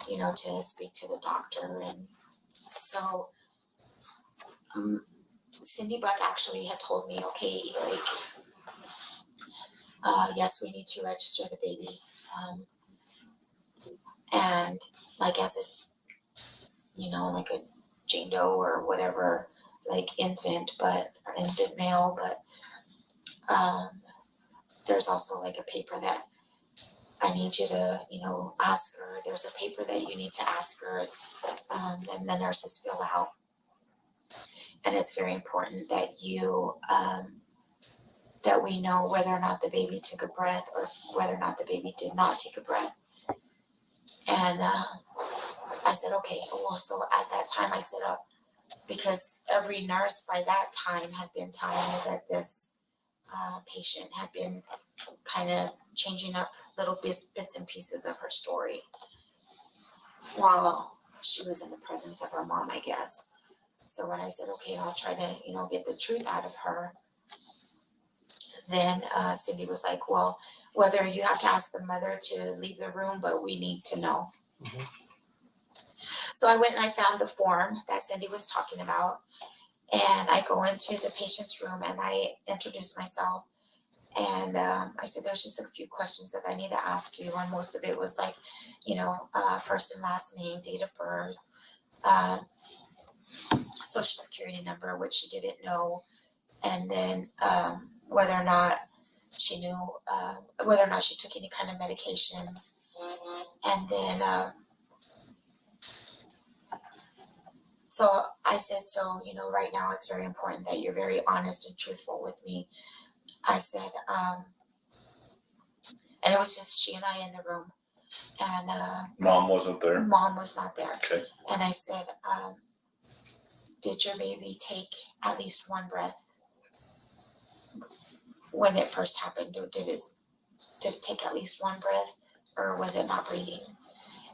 to speak to the doctor. And so, Cindy Buck actually had told me, okay, like, yes, we need to register the baby. And like as if, like a Jane Doe or whatever, like infant male, but there's also like a paper that I need you to, ask her. There's a paper that you need to ask her, and the nurses fill out. And it's very important that that we know whether or not the baby took a breath or whether or not the baby did not take a breath. And I said, okay, well, so at that time I said, because every nurse by that time had been telling me that this patient had been kind of changing up little bits and pieces of her story while she was in the presence of her mom, I guess. So when I said, okay, I'll try to, get the truth out of her, then Cindy was like, well, whether you have to ask the mother to leave the room, but we need to know. Mm-hmm. So I went and I found the form that Cindy was talking about, and I go into the patient's room and I introduce myself. And I said, there's just a few questions that I need to ask you. And most of it was like, first and last name, date of birth, social security number, which she didn't know. And then whether or not she knew, whether or not she took any kind of medications. And then, so I said, so, right now it's very important that you're very honest and truthful with me. I said, and it was just she and I in the room. And Mom wasn't there? Mom was not there. Okay. And I said, did your baby take at least one breath when it first happened? Or did it take at least one breath, or was it not breathing?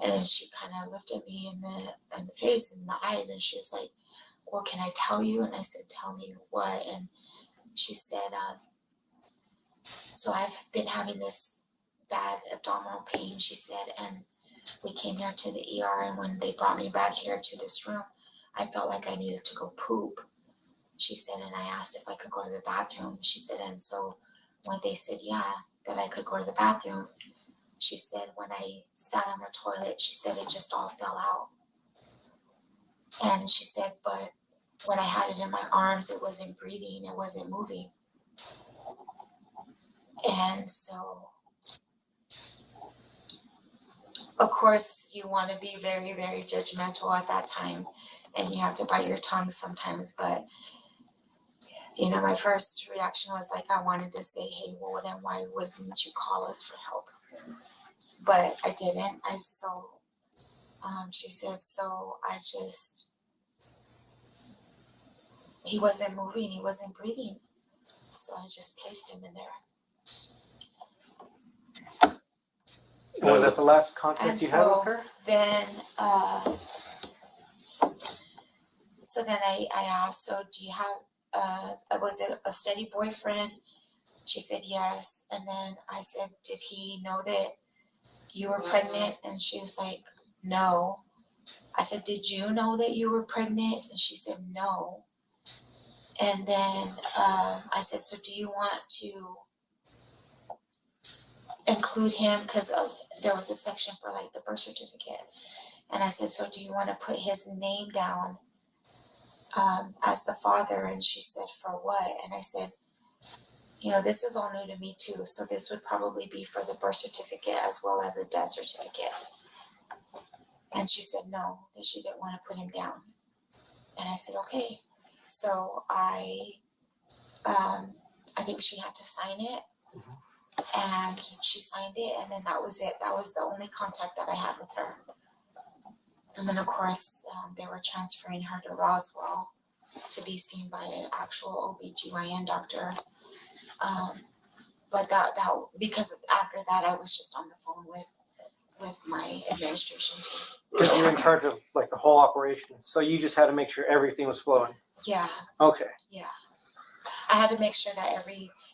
And then she kind of looked at me in the face and the eyes, and she was like, well, can I tell you? And I said, tell me what? And she said, so I've been having this bad abdominal pain, she said, and we came here to the ER, and when they brought me back here to this room, I felt like I needed to go poop. She said, and I asked if I could go to the bathroom. She said, and so when they said, yeah, that I could go to the bathroom, she said, when I sat on the toilet, she said, it just all fell out. And she said, but when I had it in my arms, it wasn't breathing, it wasn't moving. And so, of course, you want to be very, very judgmental at that time, and you have to bite your tongue sometimes. But, my first reaction was like, I wanted to say, hey, well, then why wouldn't you call us for help? But I didn't. She said, so he wasn't moving, he wasn't breathing. So I just placed him in there. Was that the last contact And you had with her? Then, so then I asked, so do you have, was it a steady boyfriend? She said yes. And then I said, did he know that you were pregnant? And she was like, no. I said, did you know that you were pregnant? And she said, no. And then I said, so do you want to include him? Because there was a section for like the birth certificate. And I said, so do you want to put his name down as the father? And she said, for what? And I said, this is all new to me too. So this would probably be for the birth certificate as well as a death certificate. And she said no, that she didn't want to put him down. And I said, okay. So I think she had to sign it, and she signed it, and then that was it. That was the only contact that I had with her. And then of course they were transferring her to Roswell to be seen by an actual OBGYN doctor. But that because after that I was just on the phone with my administration team. Because you're in charge of like the whole operation, so you just had to make sure everything was flowing. Yeah, Okay. yeah. I had to make sure that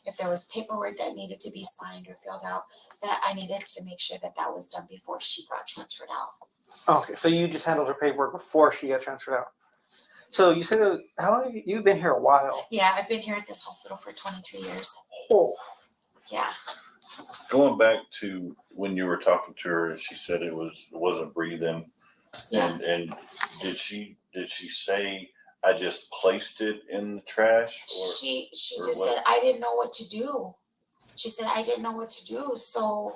if there was paperwork that needed to be signed or filled out, that I needed to make sure that that was done before she got transferred out. Okay, so you just handled her paperwork before she got transferred out. So you said, how long have you've been here? A while. Yeah, I've been here at this hospital for 23 years. Oh. Yeah. Going back to when you were talking to her and she said it wasn't breathing, Yeah. and did she say I just placed it in the trash? Or She or just what? said I didn't know what to do. She said I didn't know what to do. So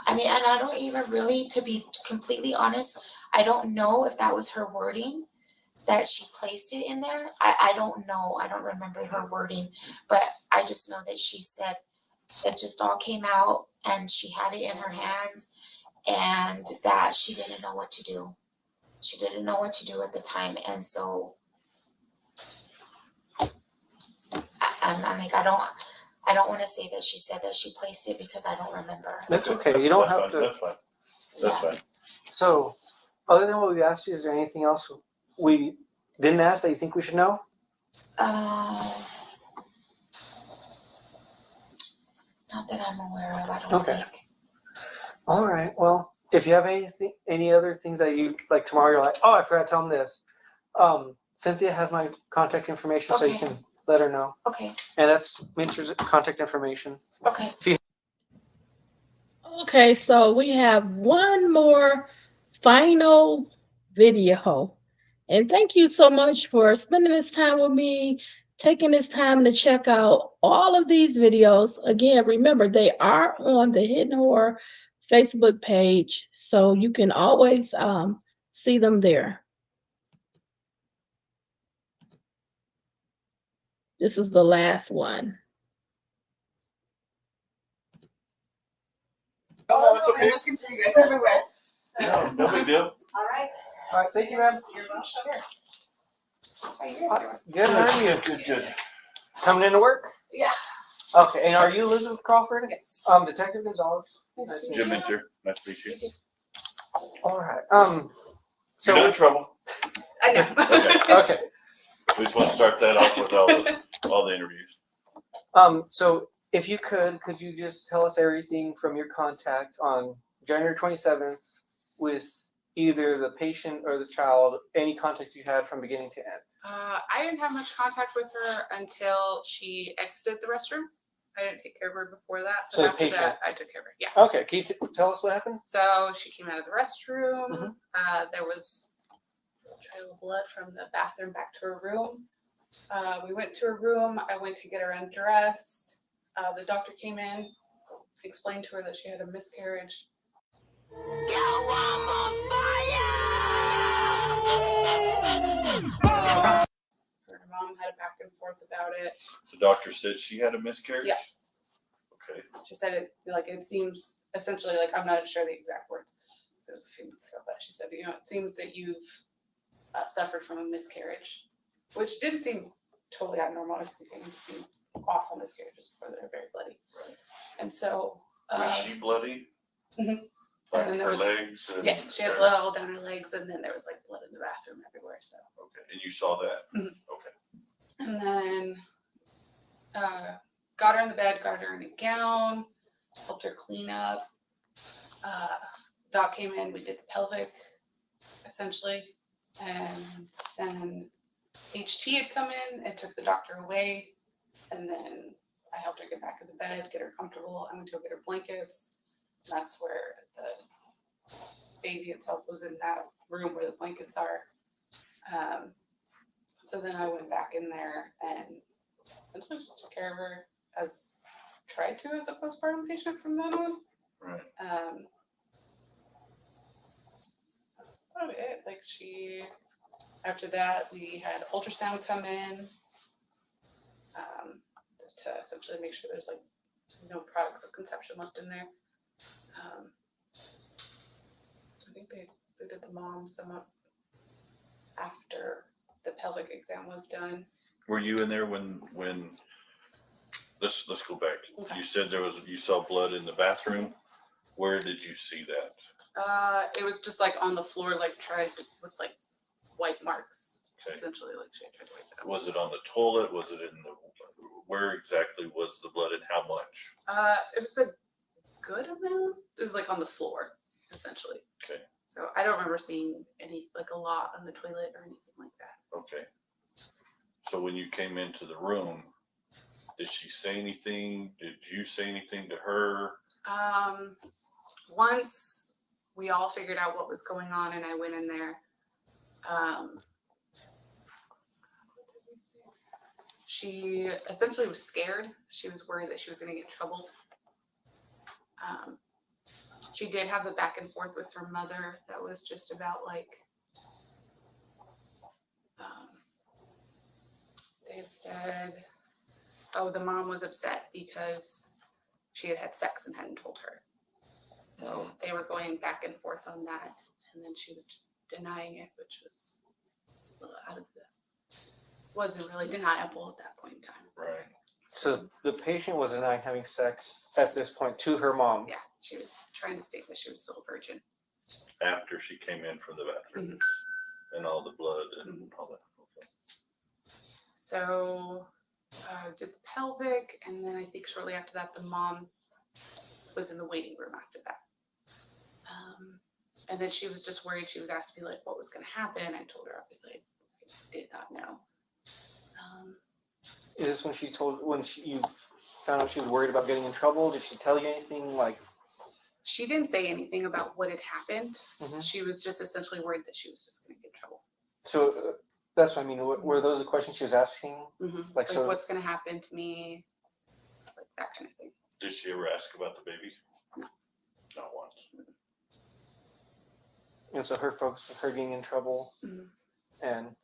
I mean, and I don't even really, to be completely honest, I don't know if that was her wording that she placed it in there. I don't know. I don't remember her wording, but I just know that she said it just all came out and she had it in her hands and that she didn't know what to do. She didn't know what to do at the time. And so I'm like, I don't want to say that she said that she placed it because I don't remember. That's okay. You don't have to. That's fine. That's Yeah. fine. So, other than what we asked you, is there anything else we didn't ask that you think we should know? Not that I'm aware of. I don't Okay. think. All right. Well, if you have any other things that you like tomorrow, you're like, oh, I forgot to tell them this. Cynthia has my contact information, so you Okay. can let her know. Okay. And that's Minster's contact information. Okay. Okay, so we have one more final video. And thank you so much for spending this time with me, taking this time to check out all of these videos. Again, remember, they are on the Hidden Horror Facebook page, so you can always see them there. This is the last one. Oh, it's okay. Looking for you guys everywhere. No big deal. All right. All right. Thank you, ma'am. You're welcome. Good. How are you? Good. Coming into work? Yeah. Okay. And are you Elizabeth Crawford? Yes. Detective Gonzalez. Nice to meet Jim you. Minter, nice to meet you. All right. You're not in trouble. I know. Okay. We just want to start that off with all the interviews. So if you could you just tell us everything from your contact on January 27th with either the patient or the child, any contact you had from beginning to end? I didn't have much contact with her until she exited the restroom. I didn't take care of her before that. So But the after patient. that, I took care of her. Yeah. Okay. Can you tell us what happened? So she came out of the restroom. Mhm. There was a trail of blood from the bathroom back to her room. We went to her room. I went to get her undressed. The doctor came in, explained to her that she had a miscarriage. Her and her mom had a back and forth about it. The doctor said she had a miscarriage? Yeah. Okay. She said it seems essentially like, I'm not sure the exact words, so it was a few months ago, but she said, it seems that you've suffered from a miscarriage, which didn't seem totally abnormal. It seemed awful miscarriages before. They're very bloody. Right. And so. Was she bloody? Mhm. Like And then there her was, legs? And yeah, she had blood all down her legs, and then there was like blood in the bathroom everywhere. So. Okay, and you saw that? Mhm. Okay. And then got her in the bed, got her in a gown, helped her clean up. Doc came in, we did the pelvic, essentially. And then HT had come in and took the doctor away. And then I helped her get back in the bed, get her comfortable. I went to go get her blankets. And that's where the baby itself was, in that room where the blankets are. So then I went back in there and essentially just took care of her tried to as a postpartum patient from then on. Right. That's about it. Like, she After that, we had ultrasound come in to essentially make sure there's like no products of conception left in there. I think they did the mom some up after the pelvic exam was done. Were you in there when let's go back. Okay. You said you saw blood in the bathroom. Where did you see that? It was just like on the floor, like with like white marks. Okay. Essentially, like she had tried to wipe it out. Was it on the toilet? Was it in the where exactly was the blood and how much? It was a good amount. It was like on the floor, essentially. Okay. So I don't remember seeing any like a lot on the toilet or anything like that. Okay. So when you came into the room, did she say anything? Did you say anything to her? Once we all figured out what was going on and I went in there, she essentially was scared. She was worried that she was going to get in trouble. She did have the back and forth with her mother that was just about like, they had said, oh, the mom was upset because she had had sex and hadn't told her. So they were going back and forth on that. And then she was just denying it, which was a little out of wasn't really deniable at that point in time. Right. So the patient was denying having sex at this point to her mom. Yeah, she was trying to state that she was still a virgin. After she came in from the bathroom and all the blood and all that. Okay. So did the pelvic, and then I think shortly after that, the mom was in the waiting room after that. And then she was just worried. She was asking me like what was going to happen. I told her obviously I did not know. Is this when you found out she was worried about getting in trouble? Did she tell you anything like? She didn't say anything about what had happened. Mm-hmm. She was just essentially worried that she was just going to get in trouble. So that's what I mean. Were those the questions she was asking? Mm-hmm. Like so, what's going to happen to me? Like that kind of thing. Did she ever ask about the baby? No. Not once. and so her focus was her getting in trouble, Mm-hmm. and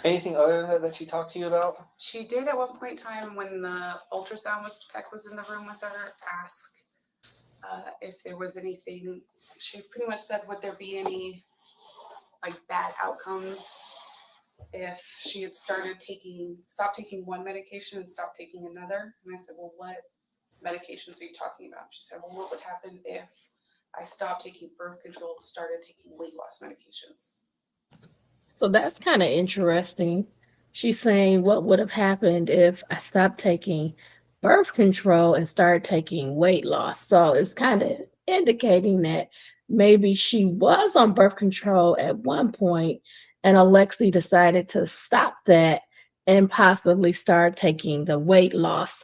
anything other than that she talked to you about? She did at one point in time when the ultrasound tech was in the room with her, ask if there was anything. She pretty much said, would there be any like bad outcomes if she had stopped taking one medication and stopped taking another? And I said, well, what medications are you talking about? She said, well, what would happen if I stopped taking birth control, started taking weight loss medications? So that's kind of interesting. She's saying what would have happened if I stopped taking birth control and started taking weight loss. So it's kind of indicating that maybe she was on birth control at one point and Alexee decided to stop that and possibly start taking the weight loss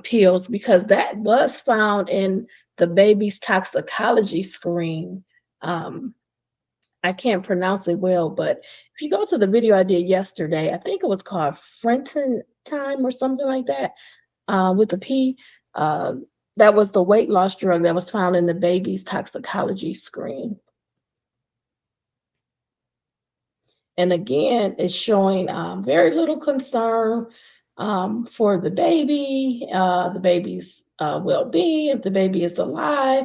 pills, because that was found in the baby's toxicology screen. I can't pronounce it well, but if you go to the video I did yesterday, I think it was called Frenton Time or something like that, with a P. That was the weight loss drug that was found in the baby's toxicology screen. And again, it's showing very little concern for the baby's well-being, if the baby is alive.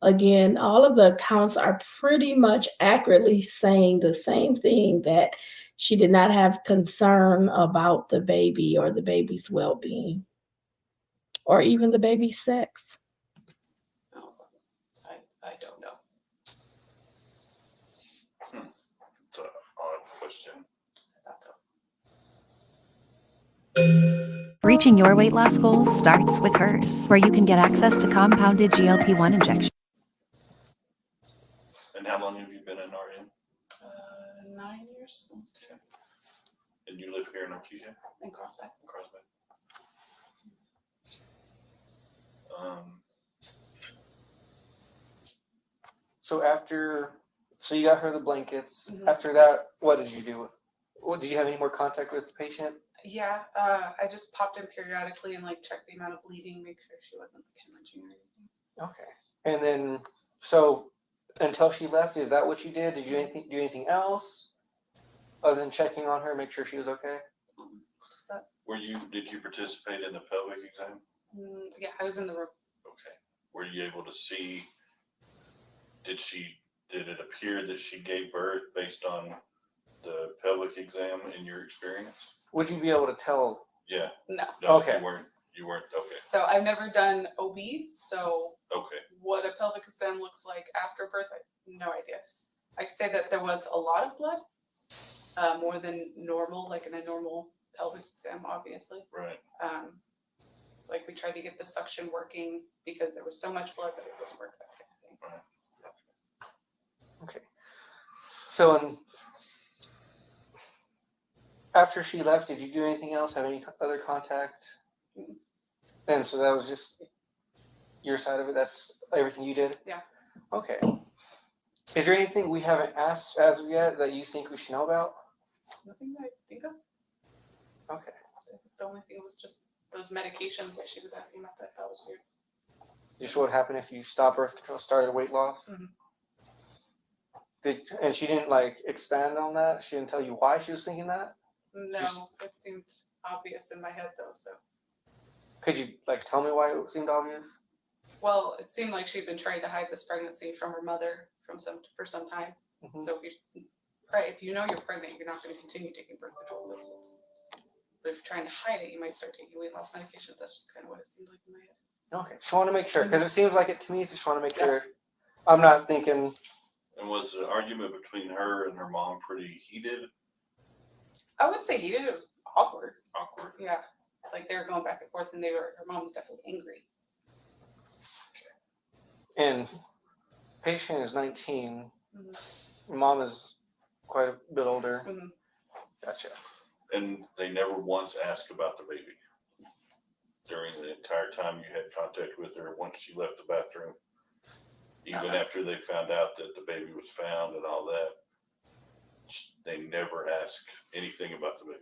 Again, all of the accounts are pretty much accurately saying the same thing, that she did not have concern about the baby or the baby's well-being or even the baby's sex. I don't know. It's an odd question. I thought so. Reaching your weight loss goals starts with hers, where you can get access to compounded GLP-1 injections. And how long have you been in RN? 9 years, almost 10. And you live here in Artesia? In Carlsbad. In Carlsbad. So you got her the blankets. Mm-hmm. After that, what did you do? Did you have any more contact with the patient? Yeah, I just popped in periodically and like checked the amount of bleeding, make sure she wasn't like hemorrhaging or anything. Okay. And then, so until she left, is that what you did? Did you do anything else? other than checking on her, make sure she was okay? So, Did you participate in the pelvic exam? yeah, I was in the room. Okay. Were you able to see, did it appear that she gave birth based on the pelvic exam in your experience? Would you be able to tell? Yeah. No. No, Okay. You weren't, okay, So I've never done OB, so okay. what a pelvic exam looks like after birth, I have no idea. I could say that there was a lot of blood, more than normal, like in a normal pelvic exam, obviously. Right. Like we tried to get the suction working because there was so much blood that it wouldn't work, that kind of thing. Right. So, Okay. So, after she left, did you do anything else? Have any other contact? Mm-mm. And so that was just your side of it? That's everything you did? Yeah. Okay. Is there anything we haven't asked as of yet that you think we should know about? nothing that I think of. Okay. The only thing was just those medications that she was asking about. That was weird. Just what happened if you stop birth control, started weight loss? Mhm. And she didn't like expand on that? She didn't tell you why she was thinking that? No, it seemed obvious in my head though. So, Could you like tell me why it seemed obvious? well, it seemed like she'd been trying to hide this pregnancy from her mother for some time. Mhm. So if you know you're pregnant, you're not going to continue taking birth control pills. But if you're trying to hide it, you might start taking weight loss medications. That's just kind of what it seemed like in my head. Okay. Just want to make sure because it seems like it to me. Just want to make sure I'm not thinking. And was the argument between her and her mom pretty heated? I wouldn't say heated. It was awkward. Awkward? Yeah, like they were going back and forth, and her mom was definitely angry. And patient is 19. Mm-hmm. Mom is quite a bit older. Mm-hmm. Gotcha. And they never once asked about the baby during the entire time you had contact with her once she left the bathroom? Even after they found out that the baby was found and all that, they never asked anything about the baby.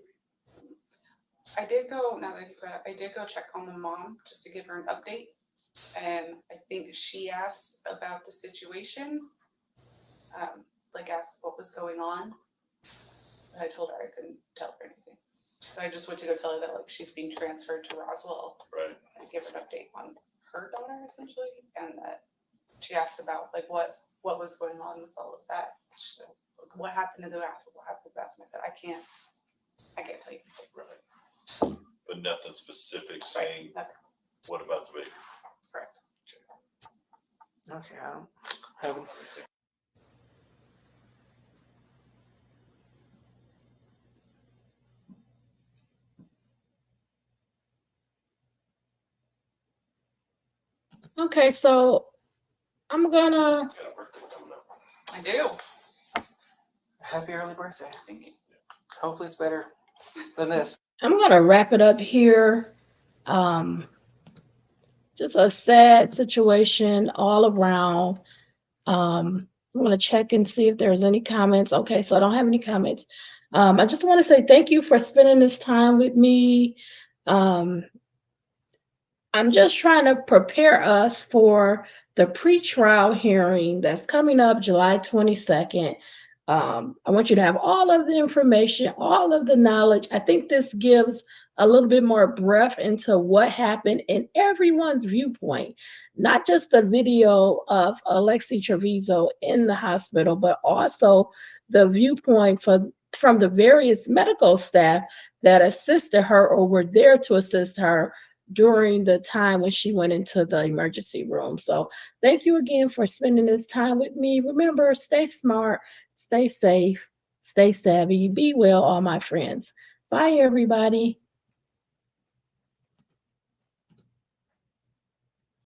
I did go, now that I think about it, I did go check on the mom just to give her an update. And I think she asked about the situation, like asked what was going on. And I told her I couldn't tell her anything. So I just went to go tell her that like she's being transferred to Roswell. Right. And give her an update on her daughter essentially. And that she asked about like what was going on with all of that. She said, what happened in the bathroom? What happened in the bathroom? I said, I can't tell you anything. Right. But nothing specific saying Nothing. what about the baby? Correct. Okay, I don't have any. Okay, so I'm gonna. Got a birthday coming up. I do. Happy early birthday. Thank you. Hopefully it's better than this. I'm gonna wrap it up here. Just a sad situation all around. I'm gonna check and see if there's any comments. Okay, so I don't have any comments. I just want to say thank you for spending this time with me. Um, I'm just trying to prepare us for the pretrial hearing that's coming up July 22nd. I want you to have all of the information, all of the knowledge. I think this gives a little bit more breadth into what happened in everyone's viewpoint, not just the video of Alexee Trevizo in the hospital, but also the viewpoint from the various medical staff that assisted her or were there to assist her during the time when she went into the emergency room. So thank you again for spending this time with me. Remember, stay smart, stay safe, stay savvy, be well, all my friends. Bye, everybody.